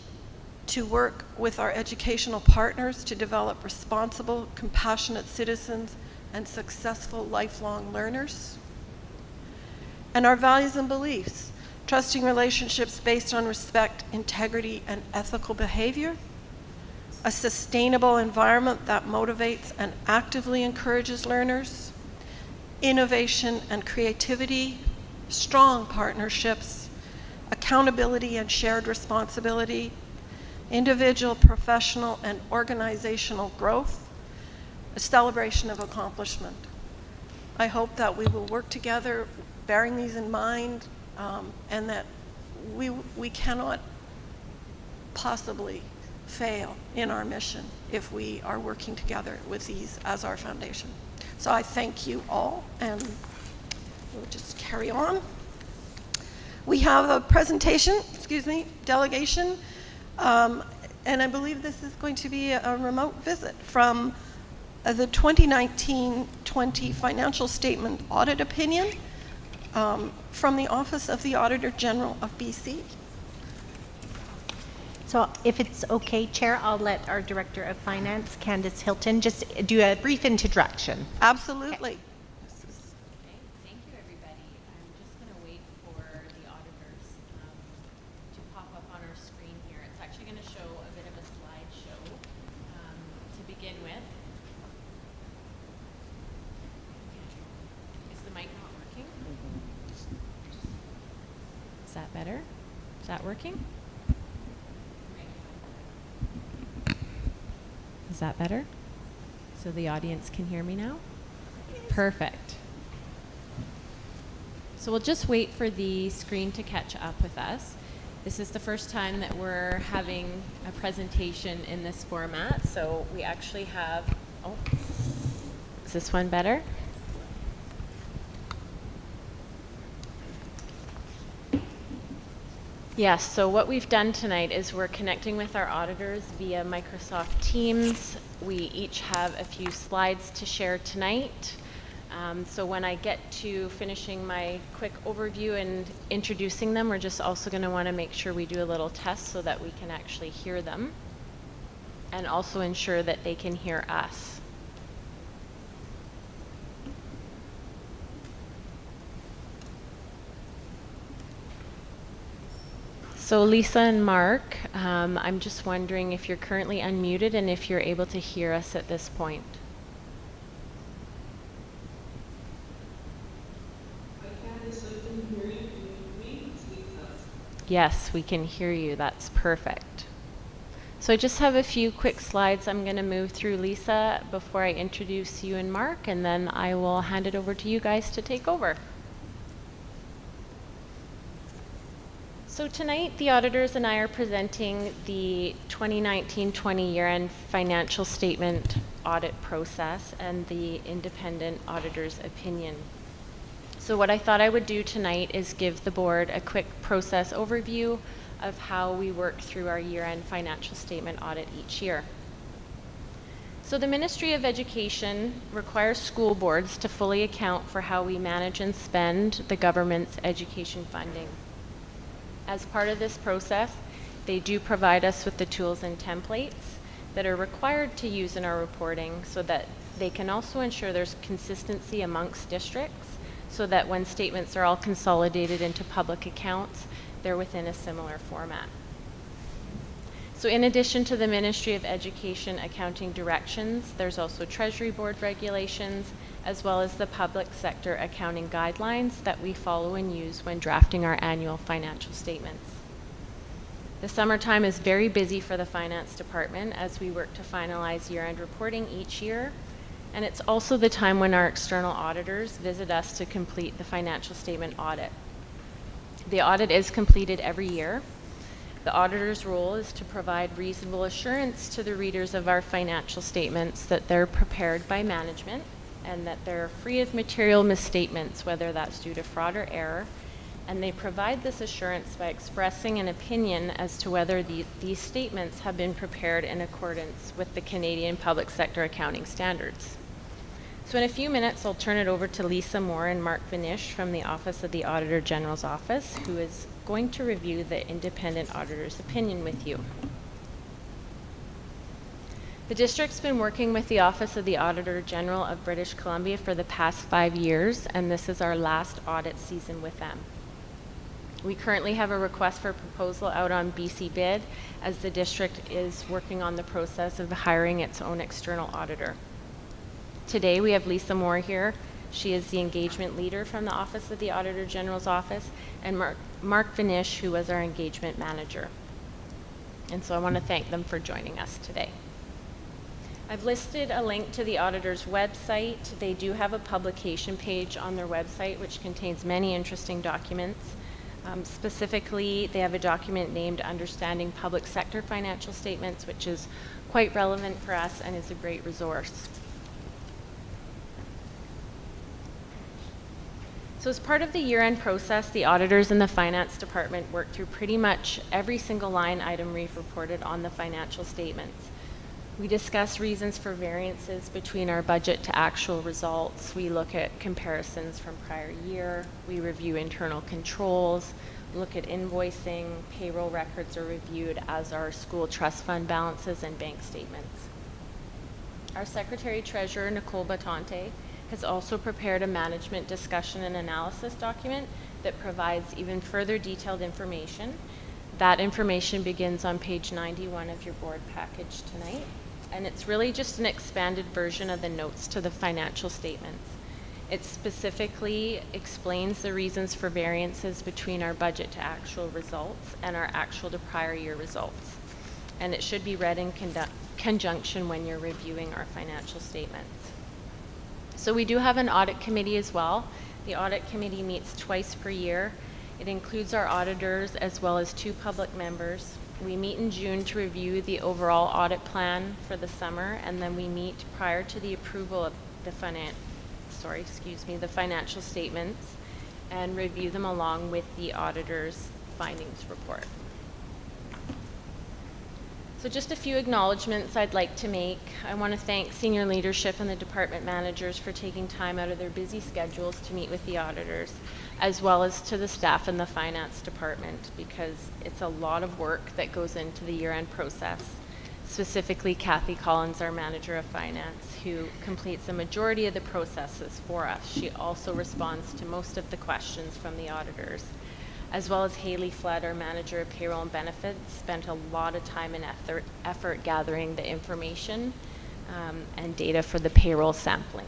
to work with our educational partners to develop responsible, compassionate citizens and successful lifelong learners. And our values and beliefs, trusting relationships based on respect, integrity, and ethical behavior, a sustainable environment that motivates and actively encourages learners, innovation and creativity, strong partnerships, a accountability and shared responsibility, individual, professional, and organizational growth, a celebration of accomplishment. I hope that we will work together bearing these in mind, and that we cannot possibly fail in our mission if we are working together with these as our foundation. So I thank you all, and we'll just carry on. We have a presentation, delegation, and I believe this is going to be a remote visit from the 2019-20 financial statement audit opinion from the Office of the Auditor General of BC. So if it's okay, Chair, I'll let our Director of Finance, Candace Hilton, just do a brief introduction. Absolutely. Okay, thank you, everybody. I'm just going to wait for the auditors to pop up on our screen here. It's actually going to show a bit of a slideshow to begin with. Is the mic not working? Is that better? Is that working? Is that better? So the audience can hear me now? Perfect. So we'll just wait for the screen to catch up with us. This is the first time that we're having a presentation in this format, so we actually have, oh, is this one better? Yes, so what we've done tonight is we're connecting with our auditors via Microsoft Teams. We each have a few slides to share tonight. So when I get to finishing my quick overview and introducing them, we're just also going to want to make sure we do a little test so that we can actually hear them and also ensure that they can hear us. So Lisa and Mark, I'm just wondering if you're currently unmuted and if you're able to hear us at this point. Yes, we can hear you. That's perfect. So I just have a few quick slides I'm going to move through, Lisa, before I introduce you and Mark, and then I will hand it over to you guys to take over. So tonight, the auditors and I are presenting the 2019-20 year-end financial statement audit process and the independent auditor's opinion. So what I thought I would do tonight is give the board a quick process overview of how we work through our year-end financial statement audit each year. So the Ministry of Education requires school boards to fully account for how we manage and spend the government's education funding. As part of this process, they do provide us with the tools and templates that are required to use in our reporting so that they can also ensure there's consistency amongst districts so that when statements are all consolidated into public accounts, they're within a similar format. So in addition to the Ministry of Education accounting directions, there's also Treasury Board regulations, as well as the public sector accounting guidelines that we follow and use when drafting our annual financial statements. The summertime is very busy for the finance department as we work to finalize year-end reporting each year, and it's also the time when our external auditors visit us to complete the financial statement audit. The audit is completed every year. The auditor's role is to provide reasonable assurance to the readers of our financial statements that they're prepared by management and that they're free of material misstatements, whether that's due to fraud or error, and they provide this assurance by expressing an opinion as to whether these statements have been prepared in accordance with the Canadian public sector accounting standards. So in a few minutes, I'll turn it over to Lisa Moore and Mark Vanish from the Office of the Auditor General's Office, who is going to review the independent auditor's opinion with you. The district's been working with the Office of the Auditor General of British Columbia for the past 5 years, and this is our last audit season with them. We currently have a request for proposal out on BC Bid as the district is working on the process of hiring its own external auditor. Today we have Lisa Moore here. She is the engagement leader from the Office of the Auditor General's Office, and Mark Vanish, who was our engagement manager. And so I want to thank them for joining us today. I've listed a link to the auditor's website. They do have a publication page on their website which contains many interesting documents. Specifically, they have a document named Understanding Public Sector Financial Statements, which is quite relevant for us and is a great resource. So as part of the year-end process, the auditors in the finance department work through pretty much every single line item we've reported on the financial statements. We discuss reasons for variances between our budget to actual results. We look at comparisons from prior year. We review internal controls, look at invoicing. Payroll records are reviewed, as are school trust fund balances and bank statements. Our Secretary Treasurer, Nicole Batante, has also prepared a management discussion and analysis document that provides even further detailed information. That information begins on page 91 of your board package tonight, and it's really just an expanded version of the notes to the financial statements. It specifically explains the reasons for variances between our budget to actual results and our actual to prior year results. And it should be read in conjunction when you're reviewing our financial statements. So we do have an audit committee as well. The audit committee meets twice per year. It includes our auditors as well as 2 public members. We meet in June to review the overall audit plan for the summer, and then we meet prior to the approval of the financial statements and review them along with the auditor's findings report. So just a few acknowledgements I'd like to make. I want to thank senior leadership and the department managers for taking time out of their busy schedules to meet with the auditors, as well as to the staff in the finance department, because it's a lot of work that goes into the year-end process. Specifically, Kathy Collins, our manager of finance, who completes the majority of the processes for us. She also responds to most of the questions from the auditors, as well as Haley Flood, our manager of payroll and benefits, spent a lot of time and effort gathering the information and data for the payroll sampling.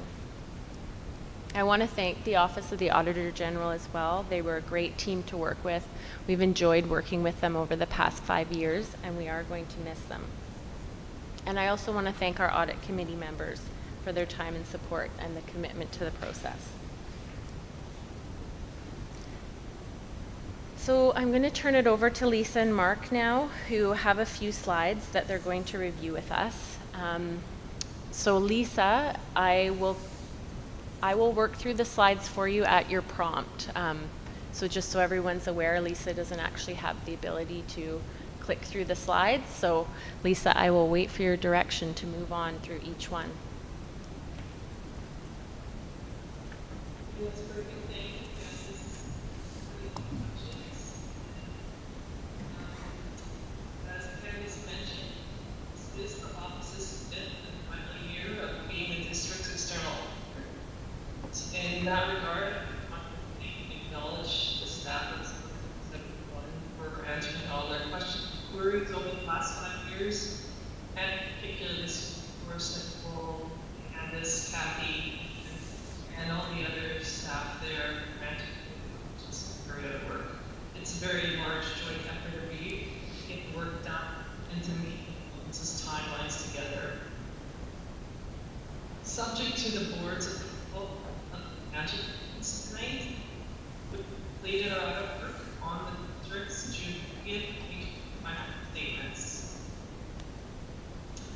I want to thank the Office of the Auditor General as well. They were a great team to work with. We've enjoyed working with them over the past 5 years, and we are going to miss them. And I also want to thank our audit committee members for their time and support and the commitment to the process. So I'm going to turn it over to Lisa and Mark now, who have a few slides that they're going to review with us. So Lisa, I will work through the slides for you at your prompt. So just so everyone's aware, Lisa doesn't actually have the ability to click through the slides. So Lisa, I will wait for your direction to move on through each one. In that regard, I acknowledge the staff of everyone for answering all their questions, queries over the last 5 years, and particularly this person, Nicole, Candace, Kathy, and all the other staff there, just very good work. It's a very large joint effort to get the work done and to meet these timelines together. Subject to the board's approval of financial statements tonight, we completed our audit work on the district's June 30th financial statements.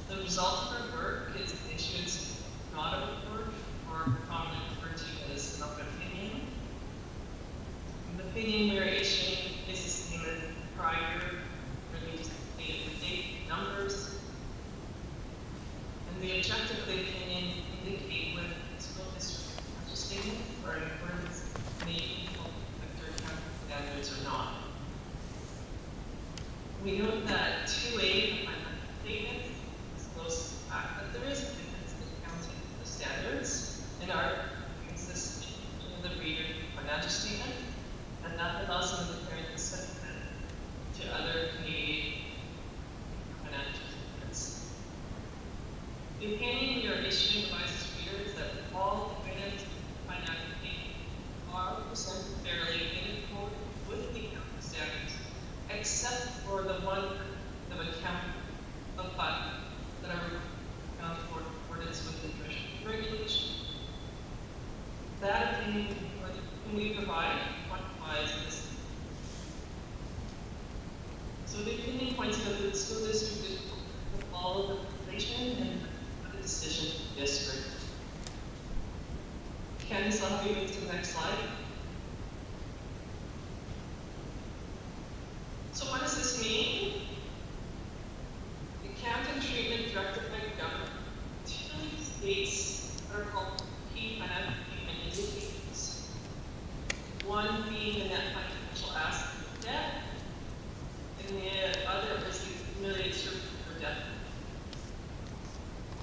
The result of our work is issued an audit report, or commonly referred to as an opinion. The opinion we are issuing is the same as prior released date numbers, and the objective of the opinion indicate whether the school district financial statement or in accordance with the standards or not. We note that 2A financial statement discloses the fact that there is a difference in accounting the standards in our consistent in the reader financial statement, and that allows them to compare the statement to other Canadian financial statements. The opinion we are issuing advises readers that all items in financial statement are presented fairly in accordance with the accounting funding can we provide quantifies this. So the committee points out that the school district is follow the regulation and the decision of the district. Candice, I'll move to the next slide. So what does this mean? The accounting treatment directed by the government typically states what are called key financial indicators. One being the net financial asset of debt, and the other is the accumulated surplus or debt.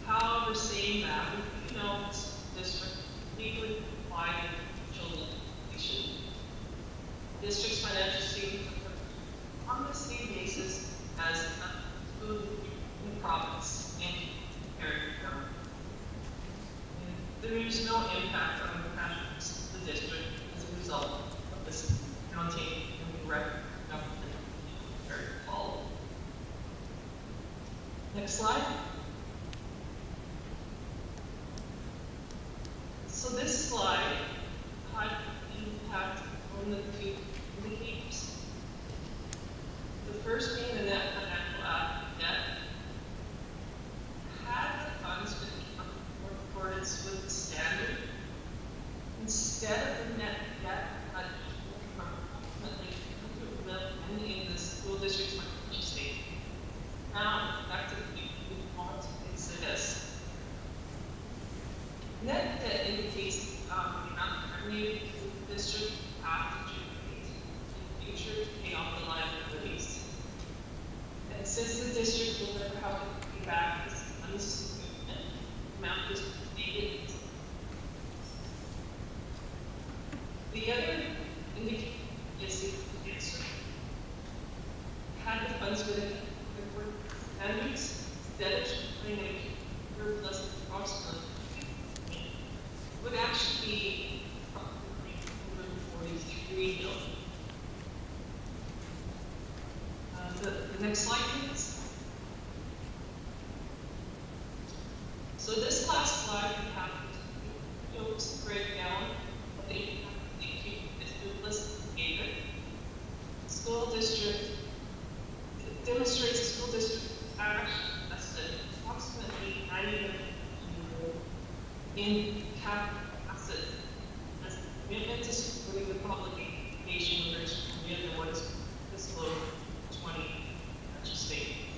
However, saying that, we do know district legally apply to children education. District's financial statements are on the same basis as food in the province and area government. There is no impact on the cash flows of the district as a result of this accounting and direct government follow. Next slide. So this slide had impact on the two indicators. The first being the net financial debt. Had the funds been in accordance with the standard, instead of the net debt from approximately $100 million in the school district's financial statement. Now, effectively, we want to consider this. Net debt indicates the amount of revenue the district have to generate in the future to pay off the liabilities. And since the district will never have to pay back this unsignificant amount is stated. The other indicator is the answer. Had the funds been in standards, instead of putting a surplus approximately would actually be approximately $143 million. The next slide, please. So this last slide we have shows the breakdown of the impact of the surplus indicator. School district demonstrates the school district actually invested approximately $90 million in capital asset as a commitment to supporting the public education of their community and what is disclosed 20 financial statements.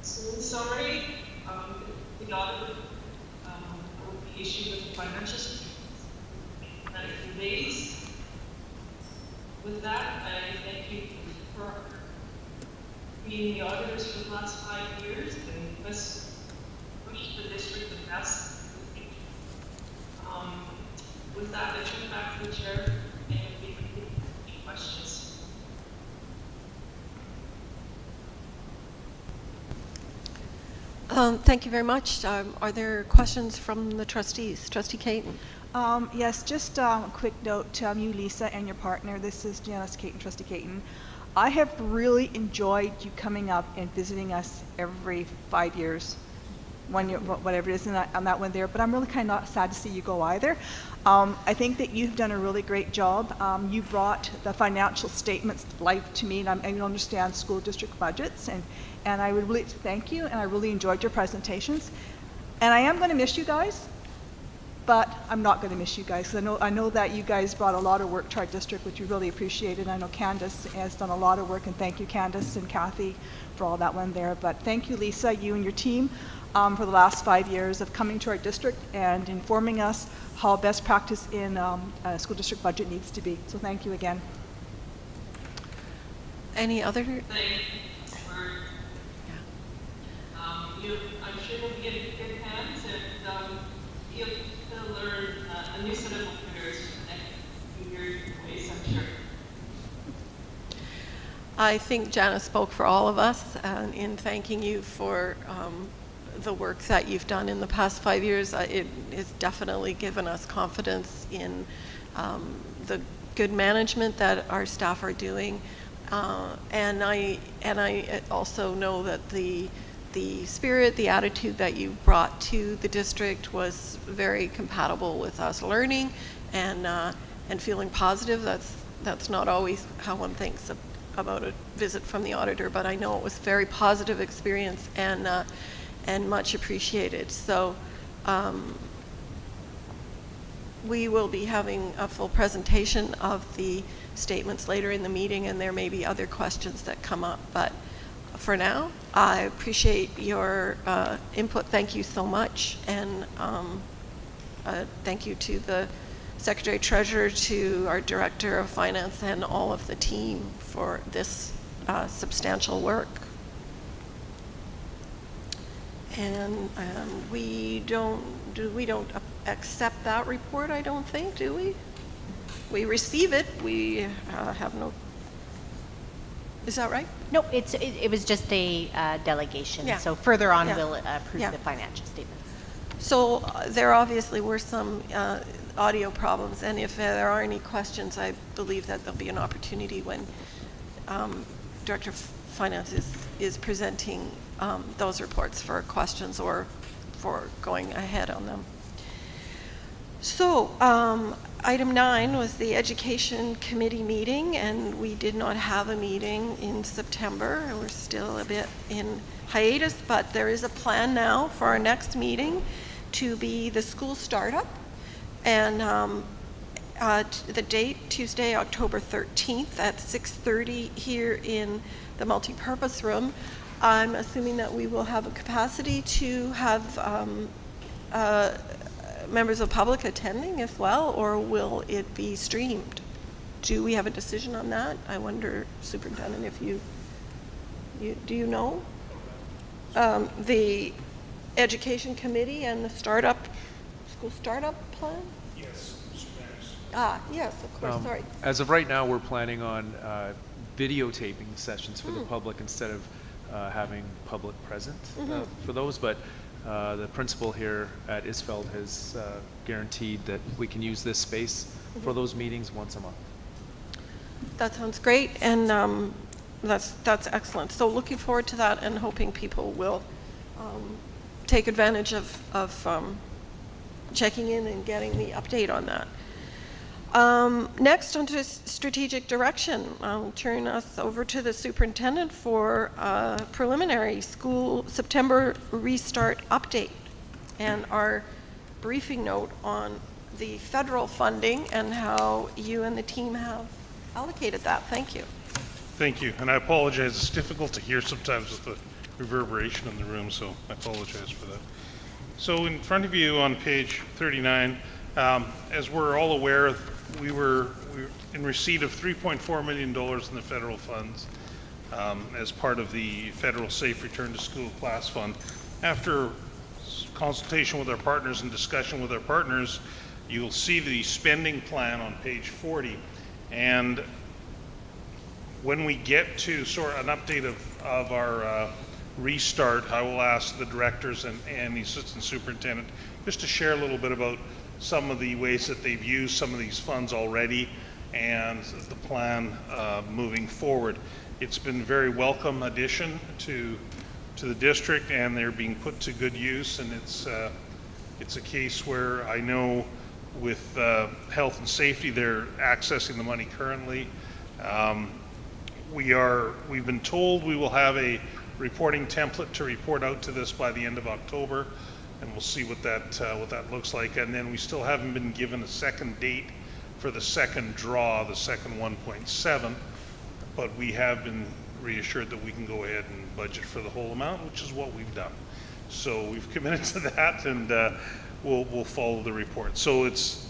So in summary, the audit will be issued with the financial statements that it conveys. With that, I thank you for being the auditors for the last 5 years and let's push the district the best. With that, I turn it back to the chair and we can take any questions. Thank you very much. Are there questions from the trustees? Trustee Caton. Yes, just a quick note to you, Lisa, and your partner. This is Janice Caton, Trustee Caton. I have really enjoyed you coming up and visiting us every 5 years, 1 year, whatever it is, on that one there. But I'm really kind of sad to see you go either. I think that you've done a really great job. You brought the financial statements to life to me, and I understand school district budgets, and I would really thank you, and I really enjoyed your presentations. And I am going to miss you guys. But I'm not going to miss you guys because I know that you guys brought a lot of work to our district, which we really appreciated. I know Candace has done a lot of work, and thank you, Candace and Kathy, for all that one there. But thank you, Lisa, you and your team, for the last 5 years of coming to our district and informing us how best practice in a school district budget needs to be. So thank you again. Any other? Thanks for, I'm sure we'll be in good hands and you'll learn a new set of computers for the next few years ways, I'm sure. I think Janice spoke for all of us in thanking you for the work that you've done in the past 5 years. It has definitely given us confidence in the good management that our staff are doing. And I also know that the the spirit, the attitude that you brought to the district was very compatible with us learning and feeling positive. That's not always how one thinks about a visit from the auditor, but I know it was a very positive experience and much appreciated. So we will be having a full presentation of the statements later in the meeting, and there may be other questions that come up. But for now, I appreciate your input. Thank you so much. And thank you to the Secretary Treasurer, to our Director of Finance, and all of the team for this substantial work. And we don't accept that report, I don't think, do we? We receive it. We have no. Is that right? No, it was just a delegation. Yeah. So further on, Yeah. we'll approve Yeah. the financial statements. So there obviously were some audio problems, and if there are any questions, I believe that there'll be an opportunity when Director of Finance is presenting those reports for questions or for going ahead on them. So item 9 was the Education Committee meeting, and we did not have a meeting in September. We're still a bit in hiatus, but there is a plan now for our next meeting to be the school startup. And the date, Tuesday, October 13th at 6:30 here in the multipurpose room. I'm assuming that we will have a capacity to have members of the public attending as well, or will it be streamed? Do we have a decision on that? I wonder, Superintendent, if you do you know? The Education Committee and the school startup plan? Yes, Mr. Yes, of course, sorry. As of right now, we're planning on videotaping sessions for the public instead of having public present for those, but the principal here at Isfeld has guaranteed that we can use this space for those meetings once a month. That sounds great, and that's excellent. So looking forward to that and hoping people will take advantage of checking in and getting the update on that. Next, on to strategic direction. I'll turn us over to the superintendent for preliminary school September restart update and our briefing note on the federal funding and how you and the team have allocated that. Thank you. Thank you, and I apologize. It's difficult to hear sometimes with the reverberation in the room, so I apologize for that. So in front of you on page 39, as we're all aware, we were in receipt of $3.4 million in the federal funds as part of the Federal Safe Return to School Class Fund. After consultation with our partners and discussion with our partners, you'll see the spending plan on page 40. And when we get to sort of an update of our restart, I will ask the directors and the assistant superintendent just to share a little bit about some of the ways that they've used some of these funds already and the plan moving forward. It's been a very welcome addition to the district, and they're being put to good use, and it's a case where I know with health and safety they're accessing the money currently. We've been told we will have a reporting template to report out to this by the end of October, and we'll see what that looks like. And then we still haven't been given a second date for the second draw, the second 1.7, but we have been reassured that we can go ahead and budget for the whole amount, which is what we've done. So we've committed to that, and we'll follow the report. So it's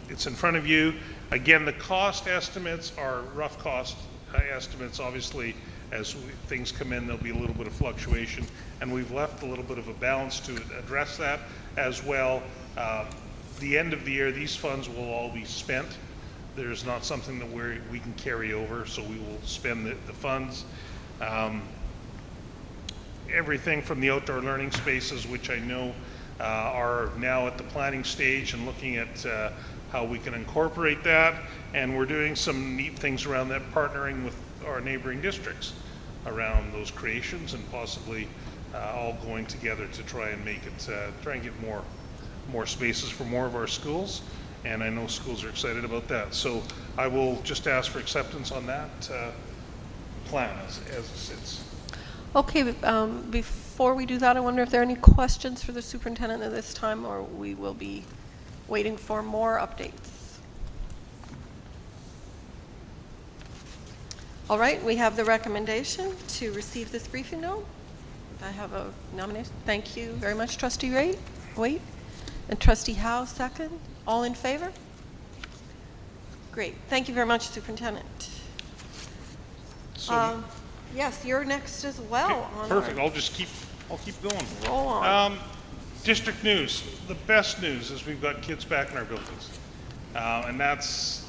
in front of you. Again, the cost estimates are rough cost estimates. Obviously, as things come in, there'll be a little bit of fluctuation, and we've left a little bit of a balance to address that as well. The end of the year, these funds will all be spent. There's not something that we can carry over, so we will spend the funds. Everything from the outdoor learning spaces, which I know are now at the planning stage and looking at how we can incorporate that, and we're doing some neat things around that, partnering with our neighboring districts around those creations and possibly all going together to try and make it, try and get more spaces for more of our schools. And I know schools are excited about that. So I will just ask for acceptance on that plan as it sits. Okay, before we do that, I wonder if there are any questions for the superintendent at this time, or we will be waiting for more updates. All right, we have the recommendation to receive this briefing note. I have a nomination. Thank you very much, Trustee Waite. And Trustee Howe, second. All in favor? Great. Thank you very much, Superintendent. So, Yes, you're next as well. okay, perfect. I'll keep going. Roll on. District news. The best news is we've got kids back in our buildings, and has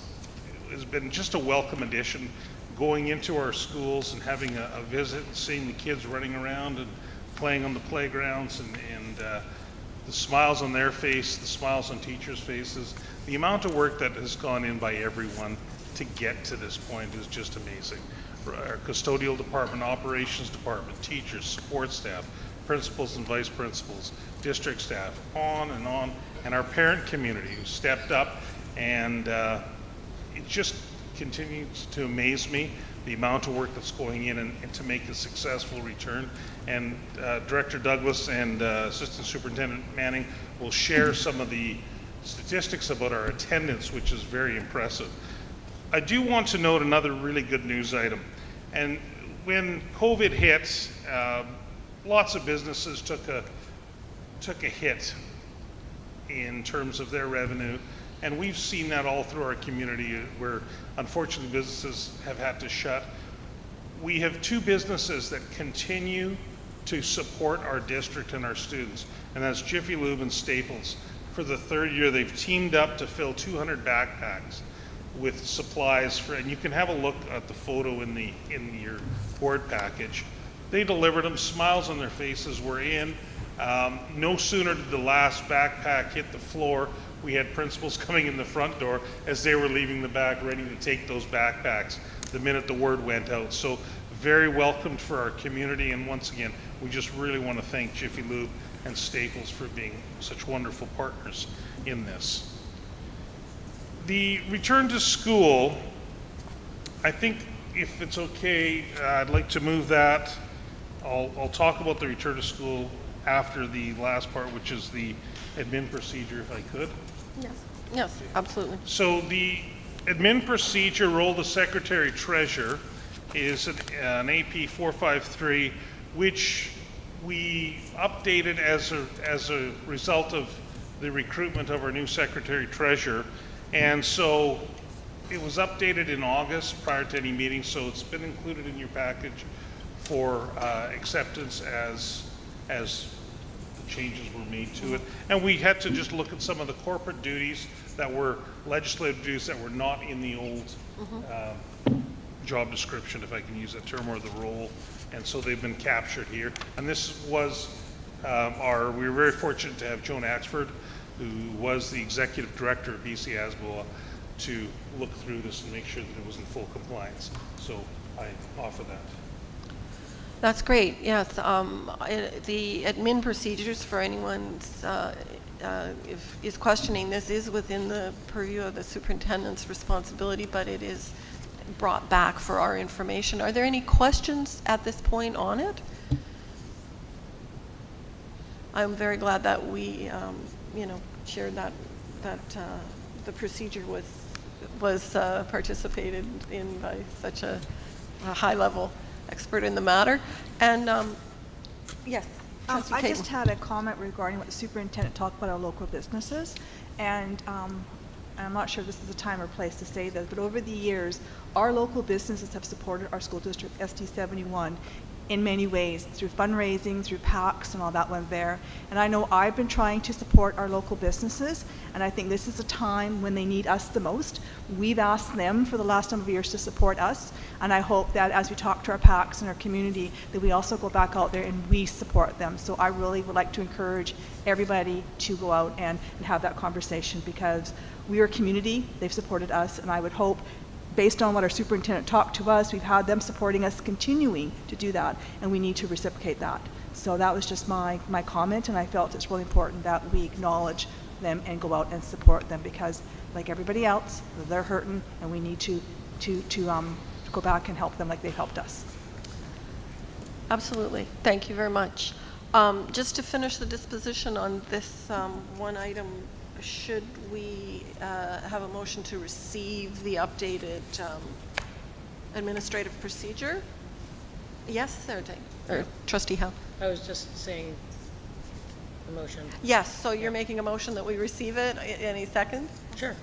been just a welcome addition. Going into our schools and having a visit, and seeing the kids running around and playing on the playgrounds, and the smiles on their face, the smiles on teachers' faces, the amount of work that has gone in by everyone to get to this point is just amazing. Our custodial department, operations department, teachers, support staff, principals and vice principals, district staff, on, and our parent community who stepped up, and it just continues to amaze me, the amount of work that's going in and to make a successful return. And Director Douglas and Assistant Superintendent Manning will share some of the statistics about our attendance, which is very impressive. I do want to note another really good news item. And when COVID hit, lots of businesses took a hit in terms of their revenue. And we've seen that all through our community where unfortunately businesses have had to shut. We have two businesses that continue to support our district and our students, and that's Jiffy Lube and Staples. For the third year, they've teamed up to fill 200 backpacks with supplies and you can have a look at the photo in your board package. They delivered them, smiles on their faces were in. No sooner did the last backpack hit the floor, we had principals coming in the front door as they were leaving the back ready to take those backpacks the minute the word went out. So very welcomed for our community, and once again, we just really want to thank Jiffy Lube and Staples for being such wonderful partners in this. The return to school, I think if it's okay, I'd like to move that. I'll talk about the return to school after the last part, which is the admin procedure, if I could. Yes, absolutely. So the admin procedure role of the Secretary Treasurer is an AP 453, which we updated as a result of the recruitment of our new Secretary Treasurer. And so it was updated in August prior to any meeting, so it's been included in your package for acceptance as the changes were made to it. And we had to just look at some of the corporate duties that were legislative duties that were not in the old job description, if I can use that term, or the role. And so they've been captured here. And this was we were very fortunate to have Joan Axford, who was the executive director of BC ASBOA, to look through this and make sure that it was in full compliance. So I offer that. That's great. Yes, the admin procedures for anyone is questioning this is within the purview of the superintendent's responsibility, but it is brought back for our information. Are there any questions at this point on it? I'm very glad that we, shared that the procedure was participated in by such a high-level expert in the matter. And yes, Trustee I Caton. just had a comment regarding what the superintendent talked about our local businesses, and I'm not sure if this is a time or place to say this, but over the years, our local businesses have supported our school district, SD 71, in many ways, through fundraising, through PACs and all that one there. And I know I've been trying to support our local businesses, and I think this is a time when they need us the most. We've asked them for the last number of years to support us, and I hope that as we talk to our PACs and our community, that we also go back out there and we support them. So I really would like to encourage everybody to go out and have that conversation, because we are a community, they've supported us, and I would hope, based on what our superintendent talked to us, we've had them supporting us, continuing to do that, and we need to reciprocate that. So that was just my comment, and I felt it's really important that we acknowledge them and go out and support them, because like everybody else, they're hurting, and we need to go back and help them like they've helped us. Absolutely. Thank you very much. Just to finish the disposition on this one item, should we have a motion to receive the updated administrative procedure? Yes, Sarah Jane, or Trustee Howe? I was just saying the motion. Yes, so you're making a motion that we receive it. Any second? Sure.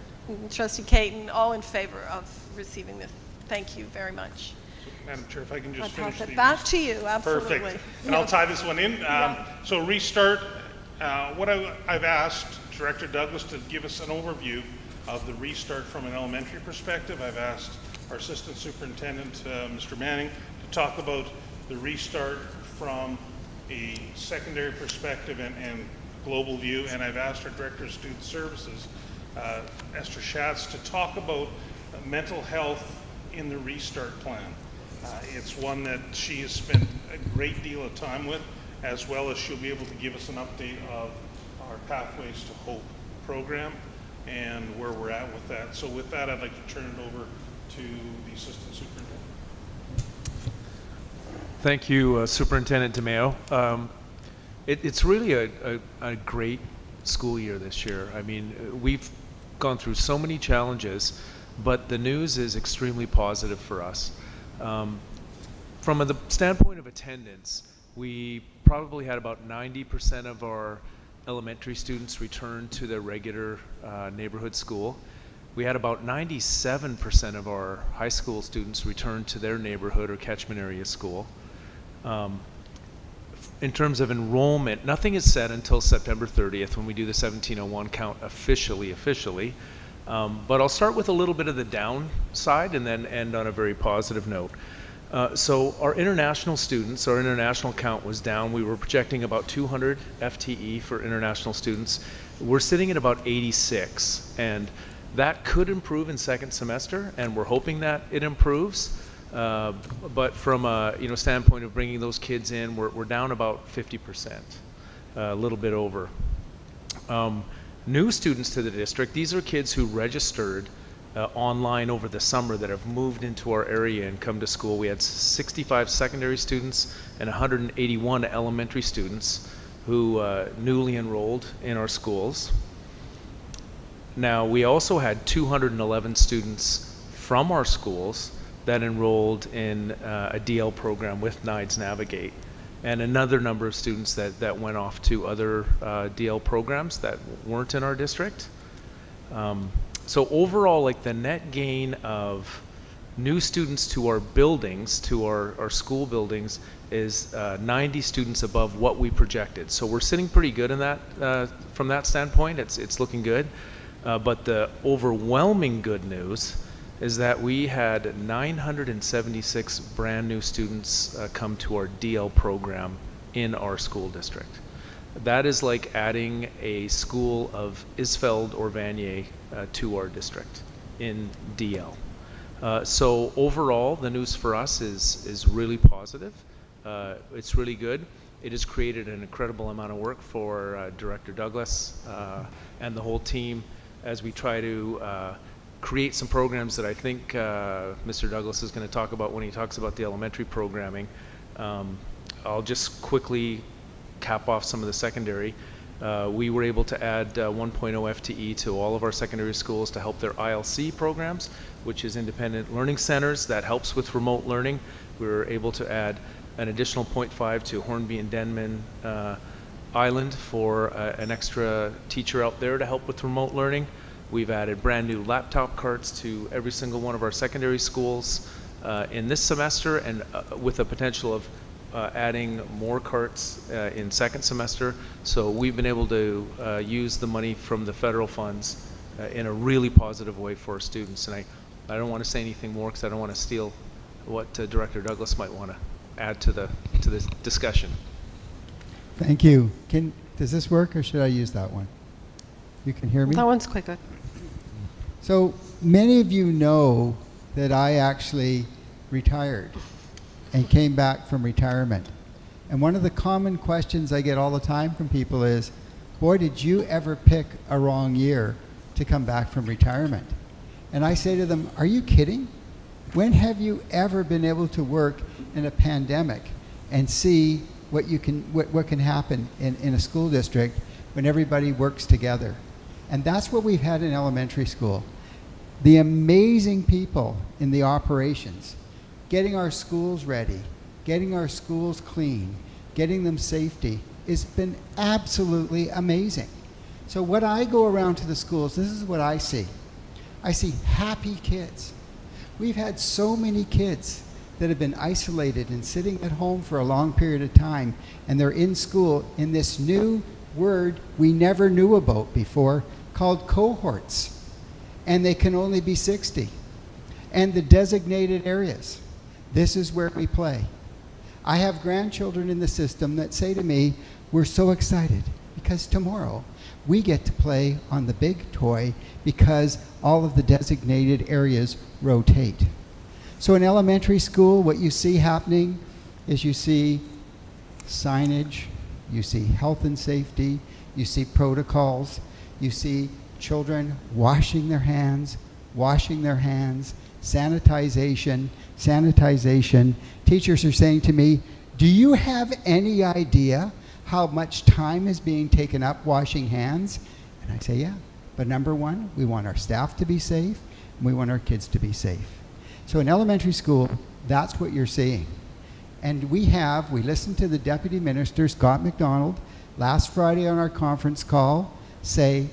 Trustee Caton, all in favor of receiving this? Thank you very much. Madam Chair, if I can I'll just finish pass it the- back to you, absolutely. Perfect. And I'll tie this one in. So restart, what I've asked Director Douglas to give us an overview of the restart from an elementary perspective. I've asked our Assistant Superintendent, Mr. Manning, to talk about the restart from a secondary perspective and global view. And I've asked our Director of Student Services, Esther Schatz, to talk about mental health in the restart plan. It's one that she has spent a great deal of time with, as well as she'll be able to give us an update of our Pathways to Hope program and where we're at with that. So with that, I'd like to turn it over to the Assistant Superintendent. Thank you, Superintendent DeMeo. It's really a great school year this year. I mean, we've gone through so many challenges, but the news is extremely positive for us. From the standpoint of attendance, we probably had about 90% of our elementary students return to their regular neighborhood school. We had about 97% of our high school students return to their neighborhood or catchment area school. In terms of enrollment, nothing is set until September 30th when we do the 1701 count officially. But I'll start with a little bit of the downside and then end on a very positive note. So our international students, our international count was down. We were projecting about 200 FTE for international students. We're sitting at about 86, and that could improve in second semester, and we're hoping that it improves. But from a standpoint of bringing those kids in, we're down about 50%, a little bit over. New students to the district, these are kids who registered online over the summer that have moved into our area and come to school. We had 65 secondary students and 181 elementary students who newly enrolled in our schools. Now, we also had 211 students from our schools that enrolled in a DL program with NIDES Navigate, and another number of students that went off to other DL programs that weren't in our district. So overall, like the net gain of new students to our buildings, to our school buildings, is 90 students above what we projected. So we're sitting pretty good in that, from that standpoint. It's looking good. But the overwhelming good news is that we had 976 brand new students come to our DL program in our school district. That is like adding a school of Isfeld or Vanier to our district in DL. So overall, the news for us is really positive. It's really good. It has created an incredible amount of work for Director Douglas and the whole team as we try to create some programs that I think Mr. Douglas is going to talk about when he talks about the elementary programming. I'll just quickly cap off some of the secondary. We were able to add 1.0 FTE to all of our secondary schools to help their ILC programs, which is independent learning centers that helps with remote learning. We were able to add an additional 0.5 to Hornby and Denman Island for an extra teacher out there to help with remote learning. We've added brand new laptop carts to every single one of our secondary schools in this semester, and with the potential of adding more carts in second semester. So we've been able to use the money from the federal funds in a really positive way for our students. And I don't want to say anything more because I don't want to steal what Director Douglas might want to add to this discussion. Thank you. Does this work, or should I use that one? You can hear me? That one's quite good. So many of you know that I actually retired and came back from retirement. And one of the common questions I get all the time from people is, boy, did you ever pick a wrong year to come back from retirement? And I say to them, are you kidding? When have you ever been able to work in a pandemic and see what can happen in a school district when everybody works together? And that's what we've had in elementary school. The amazing people in the operations, getting our schools ready, getting our schools clean, getting them safety, has been absolutely amazing. So when I go around to the schools, this is what I see. I see happy kids. We've had so many kids that have been isolated and sitting at home for a long period of time, and they're in school in this new word we never knew about before called cohorts. And they can only be 60. And the designated areas. This is where we play. I have grandchildren in the system that say to me, we're so excited because tomorrow we get to play on the big toy because all of the designated areas rotate. So in elementary school, what you see happening is you see signage, you see health and safety, you see protocols, you see children washing their hands, sanitization. Teachers are saying to me, do you have any idea how much time is being taken up washing hands? And I say, yeah. But number one, we want our staff to be safe, and we want our kids to be safe. So in elementary school, that's what you're seeing. And we listened to the Deputy Minister, Scott MacDonald, last Friday on our conference call, say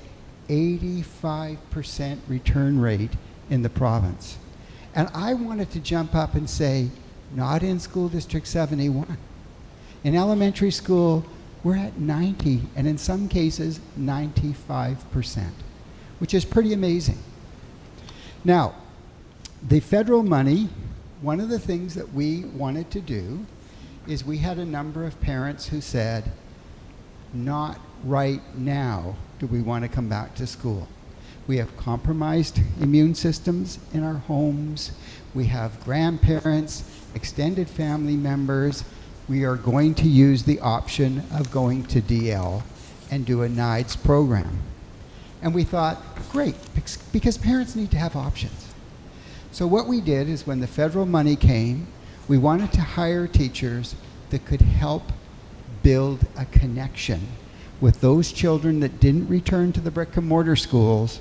85% return rate in the province. And I wanted to jump up and say, not in School District 71. In elementary school, we're at 90, and in some cases, 95%, which is pretty amazing. Now, the federal money, one of the things that we wanted to do is we had a number of parents who said, not right now do we want to come back to school. We have compromised immune systems in our homes. We have grandparents, extended family members. We are going to use the option of going to DL and do a NIDES program. And we thought, great, because parents need to have options. So what we did is when the federal money came, we wanted to hire teachers that could help build a connection with those children that didn't return to the brick and mortar schools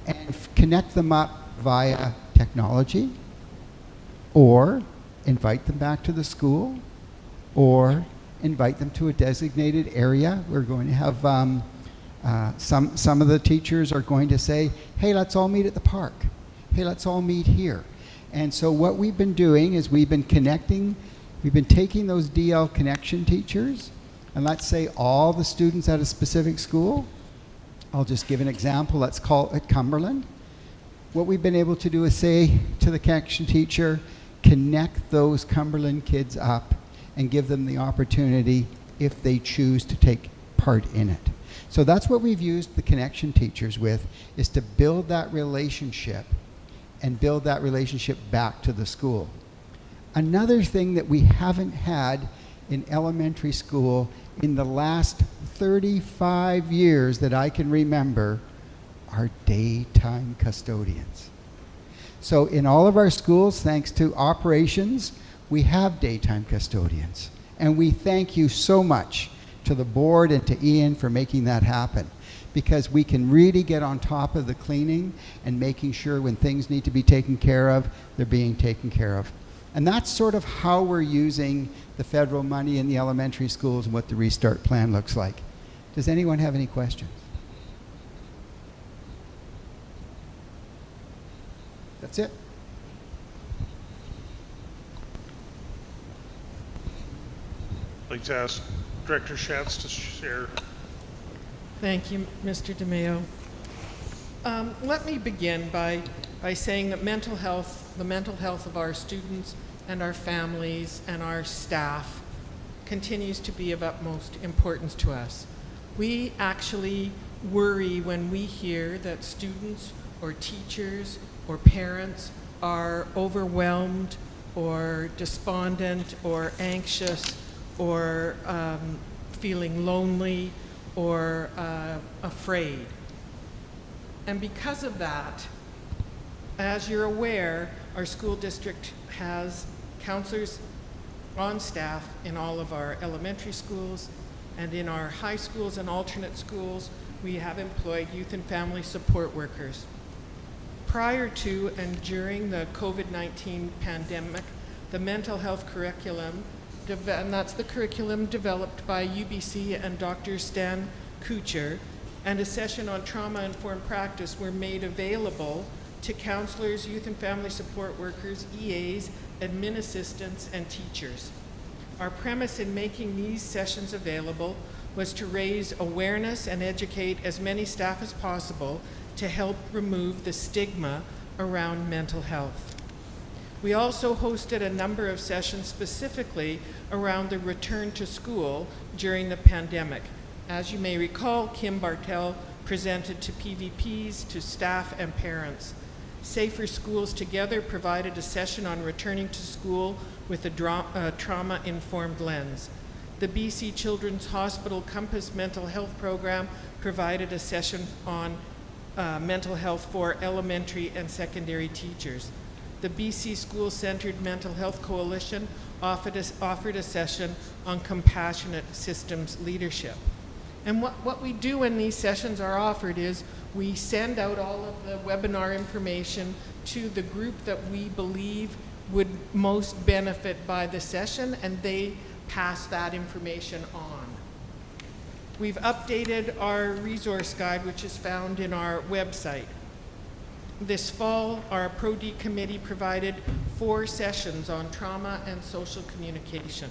and connect them up via technology, or invite them back to the school, or invite them to a designated area. We're going to have some of the teachers are going to say, hey, let's all meet at the park. Hey, let's all meet here. And so what we've been doing is we've been taking those DL connection teachers, and let's say all the students at a specific school. I'll just give an example. Let's call it Cumberland. What we've been able to do is say to the connection teacher, connect those Cumberland kids up and give them the opportunity if they choose to take part in it. So that's what we've used the connection teachers with, is to build that relationship and build that relationship back to the school. Another thing that we haven't had in elementary school in the last 35 years that I can remember are daytime custodians. So in all of our schools, thanks to operations, we have daytime custodians. And we thank you so much to the board and to Ian for making that happen, because we can really get on top of the cleaning and making sure when things need to be taken care of, they're being taken care of. And that's sort of how we're using the federal money in the elementary schools and what the restart plan looks like. Does anyone have any questions? That's it. I'd like to ask Director Schatz to share. Thank you, Mr. DeMeo. Let me begin by saying that the mental health of our students and our families and our staff continues to be of utmost importance to us. We actually worry when we hear that students or teachers or parents are overwhelmed or despondent or anxious or feeling lonely or afraid. And because of that, as you're aware, our school district has counselors on staff in all of our elementary schools, and in our high schools and alternate schools, we have employed youth and family support workers. Prior to and during the COVID-19 pandemic, the mental health curriculum, and that's the curriculum developed by UBC and Dr. Stan Kuchar, and a session on trauma-informed practice were made available to counselors, youth and family support workers, EAs, admin assistants, and teachers. Our premise in making these sessions available was to raise awareness and educate as many staff as possible to help remove the stigma around mental health. We also hosted a number of sessions specifically around the return to school during the pandemic. As you may recall, Kim Bartel presented to PVPs, to staff and parents. Safer Schools Together provided a session on returning to school with a trauma-informed lens. The BC Children's Hospital Compass Mental Health Program provided a session on mental health for elementary and secondary teachers. The BC School-Centered Mental Health Coalition offered a session on compassionate systems leadership. And what we do when these sessions are offered is we send out all of the webinar information to the group that we believe would most benefit by the session, and they pass that information on. We've updated our resource guide, which is found in our website. This fall, our Audit Committee provided 4 sessions on trauma and social communication.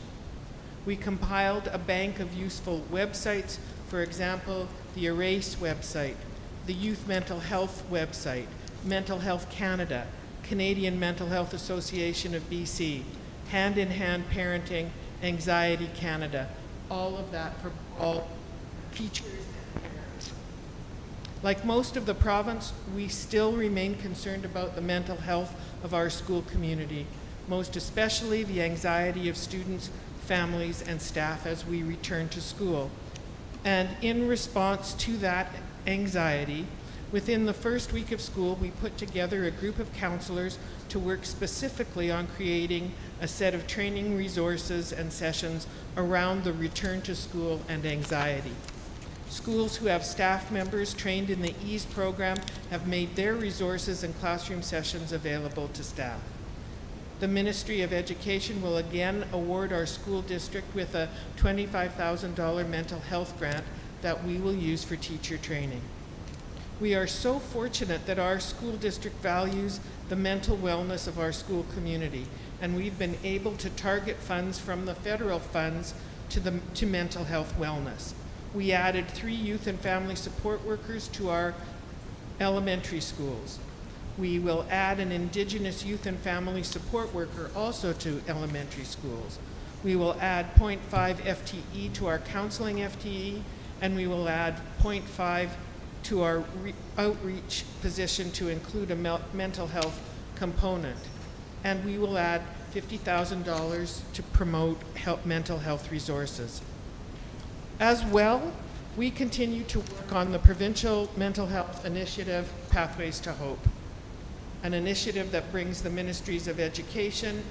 We compiled a bank of useful websites, for example, the Erase website, the Youth Mental Health website, Mental Health Canada, Canadian Mental Health Association of BC, Hand in Hand Parenting, Anxiety Canada, all of that for all teachers and parents. Like most of the province, we still remain concerned about the mental health of our school community, most especially the anxiety of students, families, and staff as we return to school. And in response to that anxiety, within the first week of school, we put together a group of counselors to work specifically on creating a set of training resources and sessions around the return to school and anxiety. Schools who have staff members trained in the EASE program have made their resources and classroom sessions available to staff. The Ministry of Education will again award our school district with a $25,000 mental health grant that we will use for teacher training. We are so fortunate that our school district values the mental wellness of our school community, and we've been able to target funds from the federal funds to mental health wellness. We added 3 youth and family support workers to our elementary schools. We will add an Indigenous youth and family support worker also to elementary schools. We will add 0.5 FTE to our counseling FTE, and we will add 0.5 to our outreach position to include a mental health component. And we will add $50,000 to promote mental health resources. As well, we continue to work on the provincial mental health initiative, Pathways to Hope, an initiative that brings the Ministries of Education,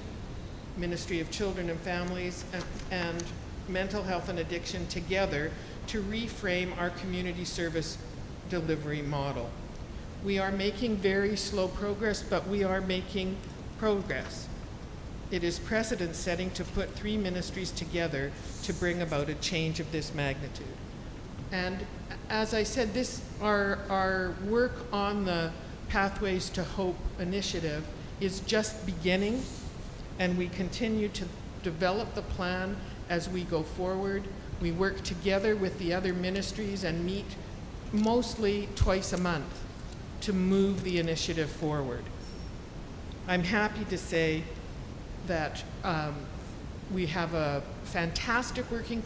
Ministry of Children and Families, and Mental Health and Addiction together to reframe our community service delivery model. We are making very slow progress, but we are making progress. It is precedent setting to put 3 ministries together to bring about a change of this magnitude. And as I said, our work on the Pathways to Hope initiative is just beginning, and we continue to develop the plan as we go forward. We work together with the other ministries and meet mostly twice a month to move the initiative forward. I'm happy to say that we have a fantastic working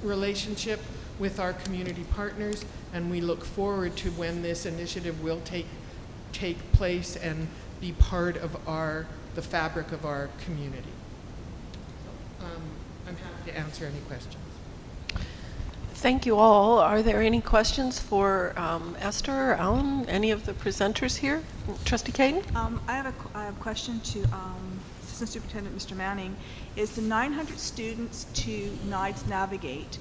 relationship with our community partners, and we look forward to when this initiative will take place and be part of the fabric of our community. I'm happy to answer any questions. Thank you all. Are there any questions for Esther or Alan, any of the presenters here? Trustee Caden? I have a question to Assistant Superintendent Mr. Manning. Is the 900 students to NIDES Navigate,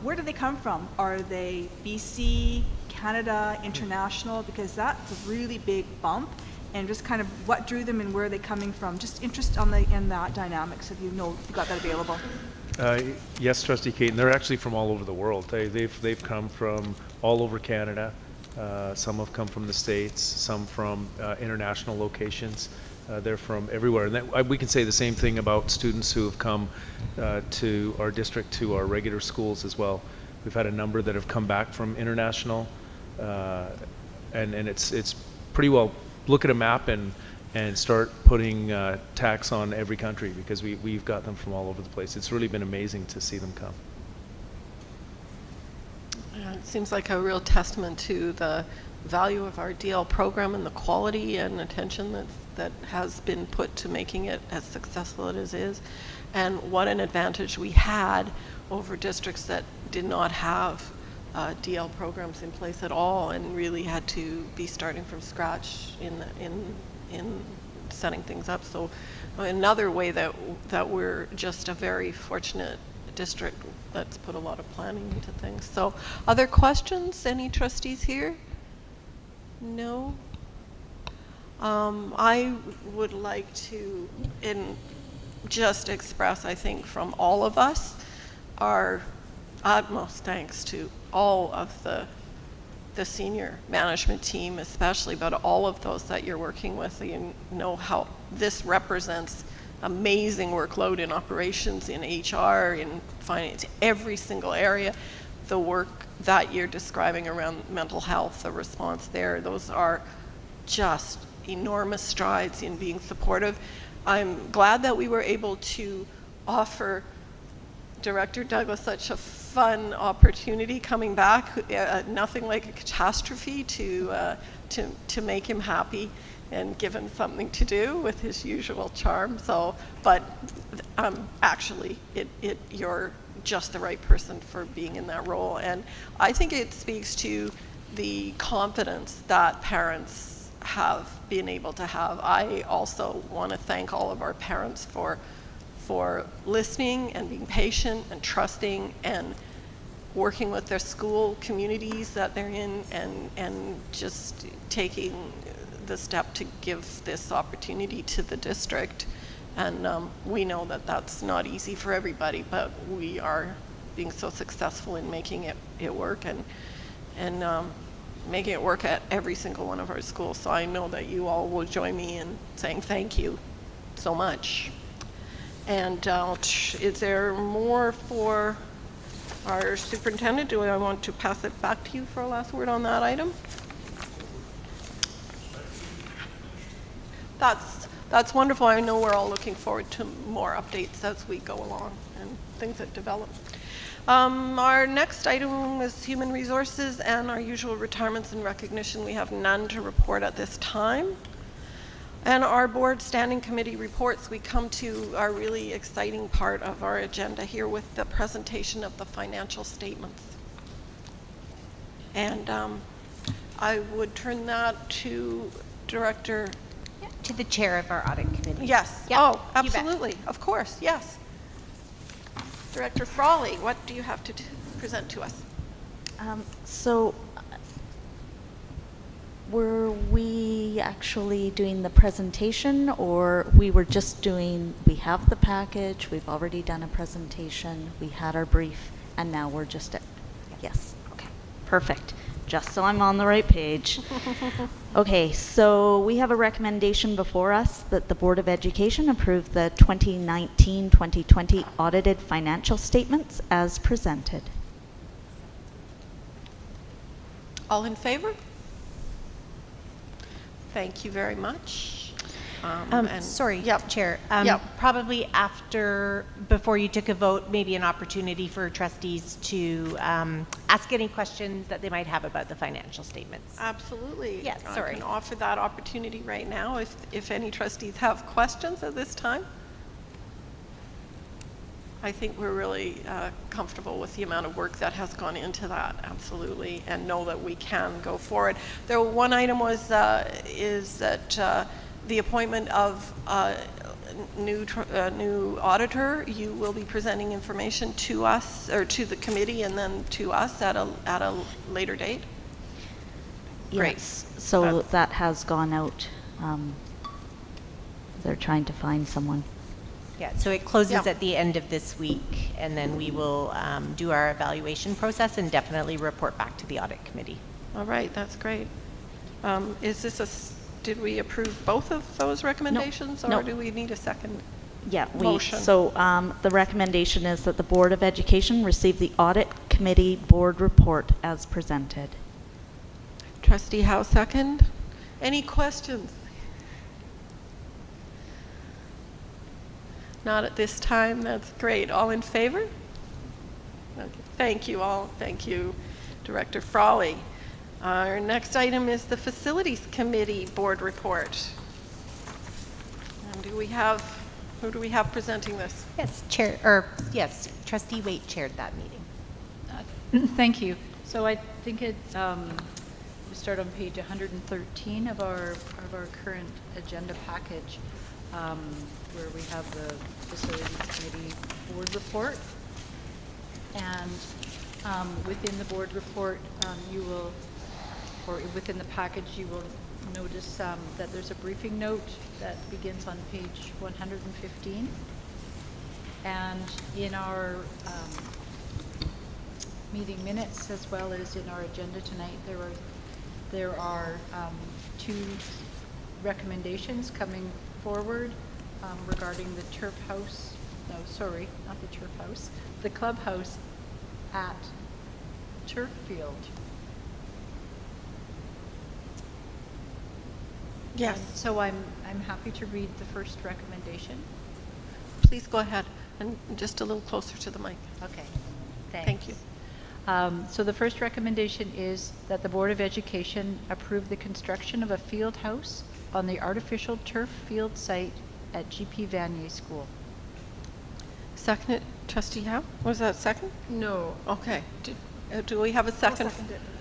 where do they come from? Are they BC, Canada, international? Because that's a really big bump. And just kind of what drew them and where are they coming from? Just interest in that dynamics, if you got that available. Yes, Trustee Caton, they're actually from all over the world. They've come from all over Canada. Some have come from the States, some from international locations. They're from everywhere. And we can say the same thing about students who have come to our district, to our regular schools as well. We've had a number that have come back from international, and it's pretty well, look at a map and start putting tax on every country, because we've got them from all over the place. It's really been amazing to see them come. Yeah, it seems like a real testament to the value of our DL program and the quality and attention that has been put to making it as successful as it is, and what an advantage we had over districts that did not have DL programs in place at all and really had to be starting from scratch in setting things up. So another way that we're just a very fortunate district that's put a lot of planning into things. So other questions? Any trustees here? No? I would like to just express, I think, from all of us, our utmost thanks to all of the senior management team especially, but all of those that you're working with. You know how this represents amazing workload in operations, in HR, in finance, every single area. The work that you're describing around mental health, the response there, those are just enormous strides in being supportive. I'm glad that we were able to offer Director Douglas such a fun opportunity coming back, nothing like a catastrophe to make him happy and give him something to do with his usual charm. So, but actually, you're just the right person for being in that role, and I think it speaks to the confidence that parents have been able to have. I also want to thank all of our parents for listening and being patient and trusting and working with their school communities that they're in, and just taking the step to give this opportunity to the district. And we know that that's not easy for everybody, but we are being so successful in making it work and making it work at every single one of our schools. So I know that you all will join me in saying thank you so much. And is there more for our superintendent? Do I want to pass it back to you for a last word on that item? That's wonderful. I know we're all looking forward to more updates as we go along and things that develop. Our next item is human resources and our usual retirements and recognition. We have none to report at this time. And our board standing committee reports, we come to our really exciting part of our agenda here with the presentation of the financial statements. And I would turn that to Director. To the chair of our audit committee. Yes. Yep, Oh, you bet. absolutely. Of course. Yes. Director Frawley, what do you have to present to us? So were we actually doing the presentation, or we were just doing, we have the package, we've already done a presentation, we had our brief, and now we're just at, yes, okay, perfect. Just so I'm on the right page. Okay, so we have a recommendation before us that the Board of Education approve the 2019-2020 audited financial statements as presented. All in favor? Thank you very much. Sorry, Yep. Chair. Yep. Probably before you took a vote, maybe an opportunity for trustees to ask any questions that they might have about the financial statements. Absolutely. Yes, I sorry. can offer that opportunity right now if any trustees have questions at this time. I think we're really comfortable with the amount of work that has gone into that, absolutely, and know that we can go forward. There, one item was is that the appointment of new auditor. You will be presenting information to us, or to the committee, and then to us at a later date. Great. Yes, so that has gone out. They're trying to find someone. Yeah, so it closes Yeah. at the end of this week, and then we will do our evaluation process and definitely report back to the audit committee. All right, that's great. Is this did we approve both of those recommendations, or No. do we need a second? Yeah, Motion. so the recommendation is that the Board of Education receive the Audit Committee Board Report as presented. Trustee Howe, second. Any questions? Not at this time. That's great. All in favor? Okay. Thank you all. Thank you, Director Frawley. Our next item is the Facilities Committee Board Report. And who do we have presenting this? Yes, Trustee Waite chaired that meeting. Thank you. So I think we start on page 113 of our current agenda package, where we have the Facilities Committee Board Report. And within the board report, you will, or within the package, you will notice that there's a briefing note that begins on page 115. And in our meeting minutes, as well as in our agenda tonight, there are two recommendations coming forward regarding the turf house, no, sorry, not the turf house, the clubhouse at Turf Field. Yes. And so I'm happy to read the first recommendation. Please go ahead, and just a little closer to the mic. Okay, thanks. Thank you. So the first recommendation is that the Board of Education approve the construction of a field house on the artificial turf field site at GP Vanier School. Second, Trustee Howe? Was that second? No. Okay. Do we have a second?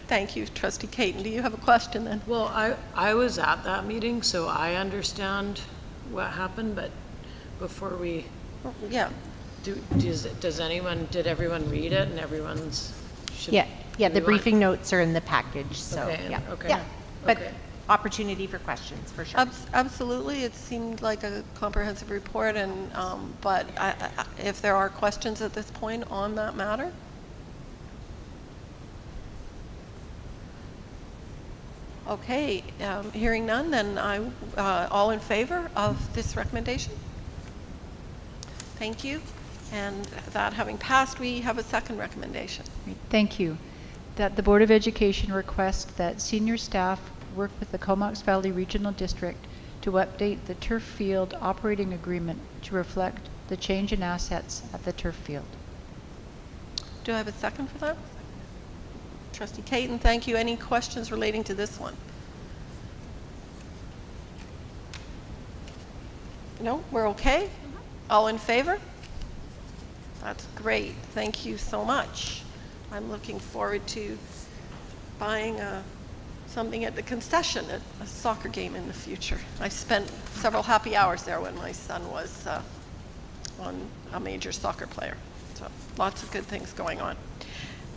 Thank you, Trustee Caton. Do you have a question then? Well, I was at that meeting, so I understand what happened, but before we, Yeah. did everyone read it and everyone's? Yeah, the do we want- briefing notes are in the package, so, Okay, yeah. okay, Yeah, but okay. opportunity for questions, for sure. Absolutely. It seemed like a comprehensive report, and but if there are questions at this point on that matter? Okay, hearing none, then all in favor of this recommendation? Thank you. And that having passed, we have a second recommendation. Thank you. That the Board of Education request that senior staff work with the Comox Valley Regional District to update the turf field operating agreement to reflect the change in assets at the turf field. Do I have a second for that? Trustee Caton, thank you. Any questions relating to this one? No, we're okay? All in favor? That's great. Thank you so much. I'm looking forward to buying something at the concession at a soccer game in the future. I spent several happy hours there when my son was on a major soccer player. So lots of good things going on.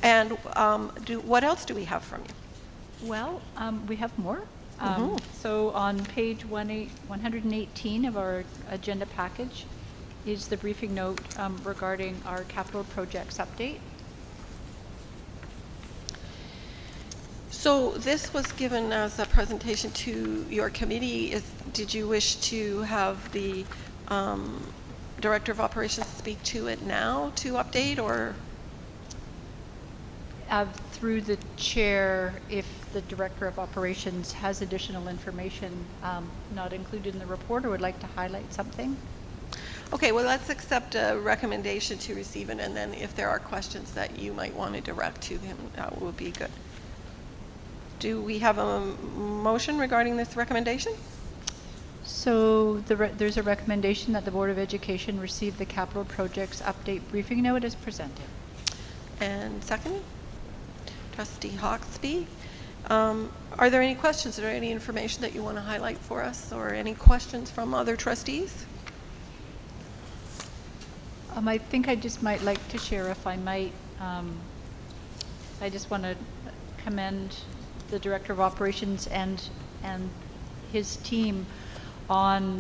And what else do we have from you? Well, we have more. Mhm. So on page 118 of our agenda package is the briefing note regarding our capital projects update. So this was given as a presentation to your committee. Did you wish to have the Director of Operations speak to it now to update, or? Through the chair, if the Director of Operations has additional information not included in the report or would like to highlight something. Okay, well, let's accept a recommendation to receive it, and then if there are questions that you might want to direct to him, that would be good. Do we have a motion regarding this recommendation? So there's a recommendation that the Board of Education receive the capital projects update briefing note as presented. And second, Trustee Hawksby. Are there any questions or any information that you want to highlight for us, or any questions from other trustees? I think I just might like to share, if I might, I just want to commend the Director of Operations and his team on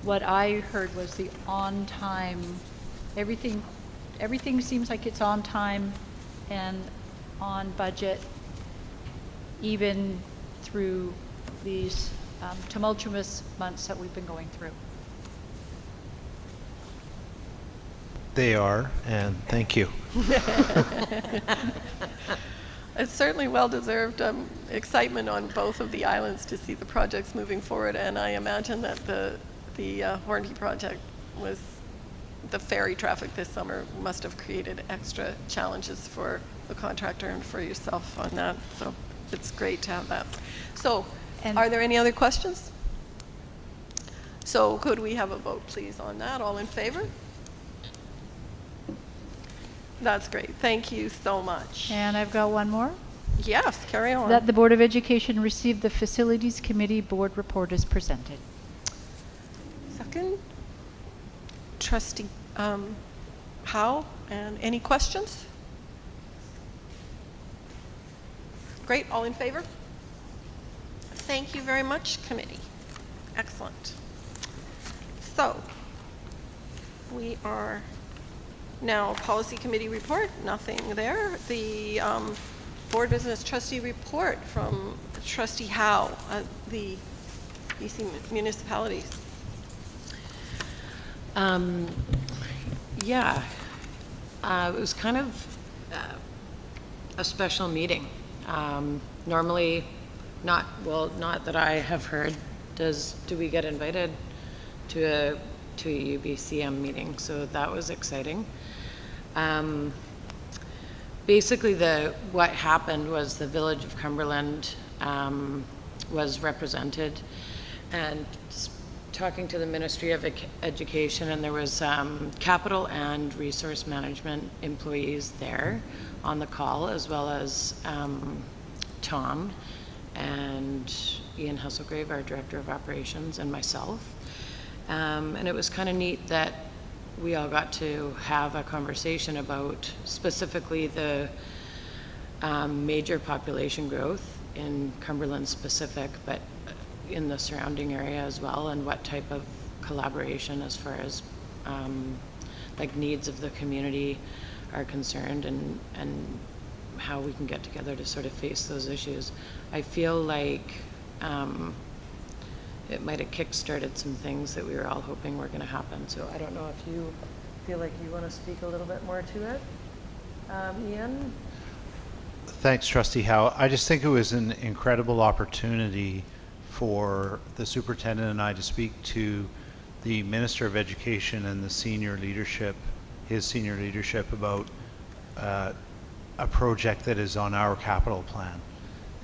what I heard was the on-time, everything seems like it's on time and on budget, even through these tumultuous months that we've been going through. They are, and thank you. It's certainly well-deserved excitement on both of the islands to see the projects moving forward, and I imagine that the Hornby project was, the ferry traffic this summer must have created extra challenges for the contractor and for yourself on that, so it's great to have that. So, are there any other questions? So could we have a vote, please, on that? All in favor? That's great. Thank you so much. And I've got one more. Yes, carry on. That the Board of Education receive the Facilities Committee Board report as presented. Second, Trustee Howe, and any questions? Great, all in favor? Thank you very much, committee. Excellent. So, we are now Policy Committee report, nothing there. The Board Business Trustee report from Trustee Howe, the BC municipalities. Yeah, it was kind of a special meeting. Normally, not that I have heard, do we get invited to a UBCM meeting? So that was exciting. Basically, what happened was the Village of Cumberland was represented, and talking to the Ministry of Education, and there was capital and resource management employees there on the call, as well as Tom and Ian Husselgrave, our Director of Operations, and myself. And it was kind of neat that we all got to have a conversation about specifically the major population growth in Cumberland specific, but in the surrounding area as well, and what type of collaboration as far as like needs of the community are concerned, and how we can get together to sort of face those issues. I feel like it might have kick-started some things that we were all hoping were going to happen. So I don't know if you feel like you want to speak a little bit more to it. Ian? Thanks, Trustee Howe. I just think it was an incredible opportunity for the superintendent and I to speak to the Minister of Education and the senior leadership, his senior leadership, about a project that is on our capital plan.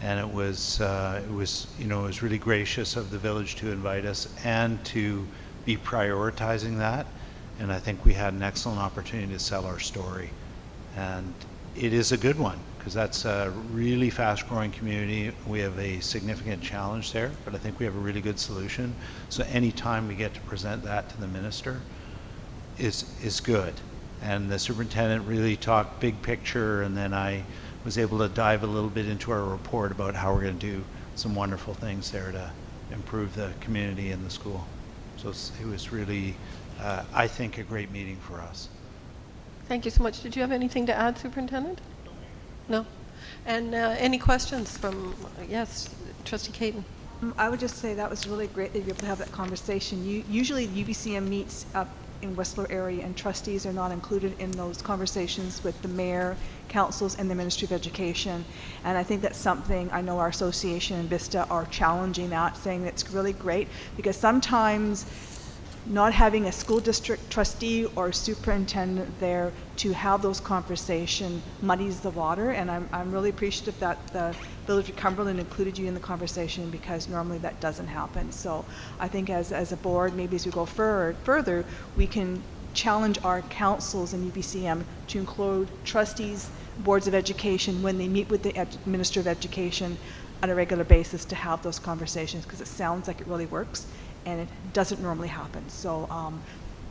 And it was really gracious of the village to invite us and to be prioritizing that. And I think we had an excellent opportunity to sell our story. And it is a good one, because that's a really fast-growing community. We have a significant challenge there, but I think we have a really good solution. So any time we get to present that to the minister is good. And the superintendent really talked big picture, and then I was able to dive a little bit into our report about how we're going to do some wonderful things there to improve the community and the school. So it was really, I think, a great meeting for us. Thank you so much. Did you have anything to add, Superintendent? No? And any questions from, yes, Trustee Caton? I would just say that was really great that you were able to have that conversation. Usually UBCM meets up in Whistler area, and trustees are not included in those conversations with the mayor, councils, and the Ministry of Education. And I think that's something, I know our association and Bcsta are challenging that, saying that's really great, because sometimes not having a school district trustee or superintendent there to have those conversations muddies the water, and I'm really appreciative that the Village of Cumberland included you in the conversation, because normally that doesn't happen. So I think as a board, maybe as we go further, we can challenge our councils and UBCM to include trustees, boards of education, when they meet with the Minister of Education on a regular basis, to have those conversations, because it sounds like it really works, and it doesn't normally happen. So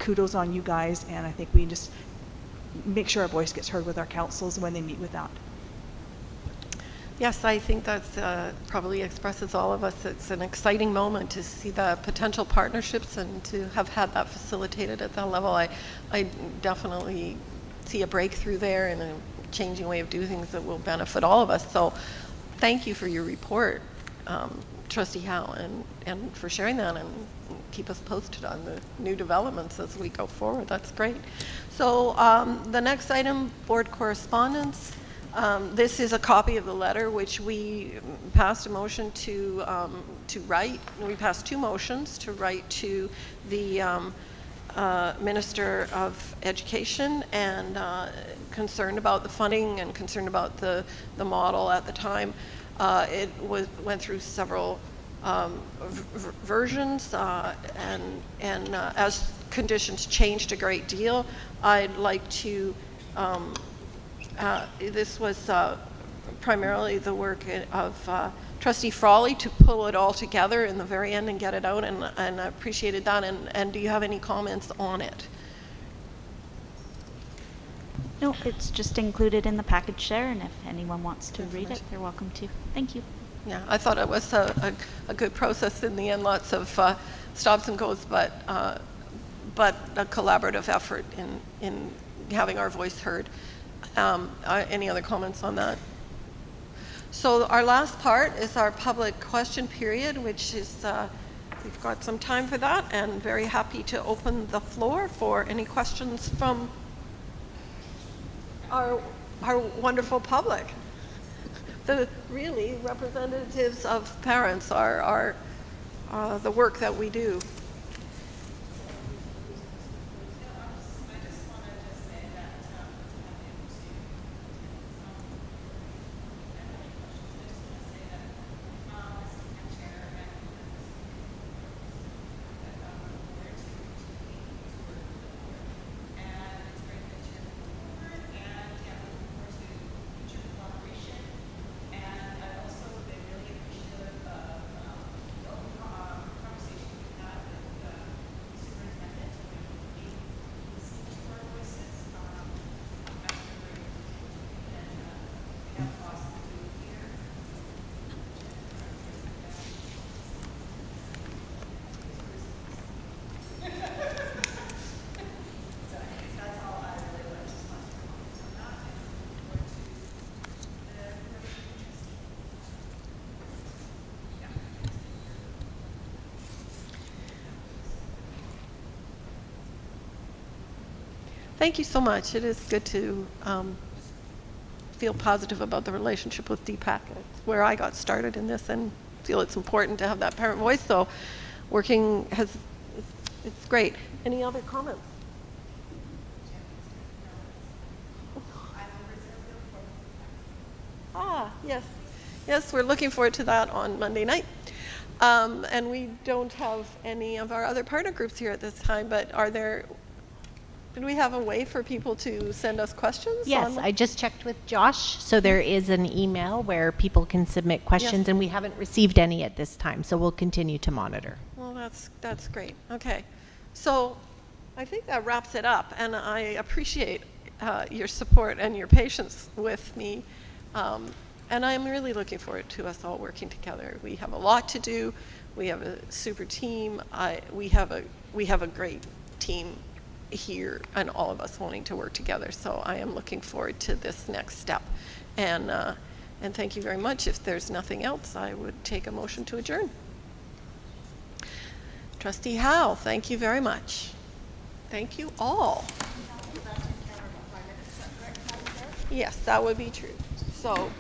kudos on you guys, and I think we just make sure our voice gets heard with our councils when they meet with that. Yes, I think that's probably expresses all of us. It's an exciting moment to see the potential partnerships and to have had that facilitated at that level. I definitely see a breakthrough there and a changing way of doing things that will benefit all of us. So thank you for your report, Trustee Howe, and for sharing that, and keep us posted on the new developments as we go forward. That's great. So the next item, board correspondence. This is a copy of the letter which we passed a motion to write. We passed two motions to write to the Minister of Education, and concerned about the funding and concerned about the model at the time. It went through several versions, and as conditions changed a great deal, I'd like to this was primarily the work of Trustee Frawley to pull it all together in the very end and get it out, and I appreciated that. And do you have any comments on it? No, it's just included in the package there, and if anyone wants to read it, they're welcome to. Thank you. Yeah, I thought it was a good process in the end. Lots of stops and goes, but a collaborative effort in having our voice heard. Any other comments on that? So our last part is our public question period, which is, we've got some time for that, and very happy to open the floor for any questions from our wonderful public. The really representatives of parents are the work that we do. Thank you so much. It is good to feel positive about the relationship with DPAC. It's where I got started in this, and feel it's important to have that parent voice. So working it's great. Any other comments? Yes. Yes, we're looking forward to that on Monday night. And we don't have any of our other partner groups here at this time, but did we have a way for people to send us questions? Yes, I just checked with Josh, so there is an email where people can submit questions, and we haven't received any at this time, so we'll continue to monitor. Well, that's great. Okay, so I think that wraps it up, and I appreciate your support and your patience with me, and I'm really looking forward to us all working together. We have a lot to do. We have a super team. We have a great team here, and all of us wanting to work together. So I am looking forward to this next step. And thank you very much. If there's nothing else, I would take a motion to adjourn. Trustee Howe, thank you very much. Thank you all. Yes, that would be true. So.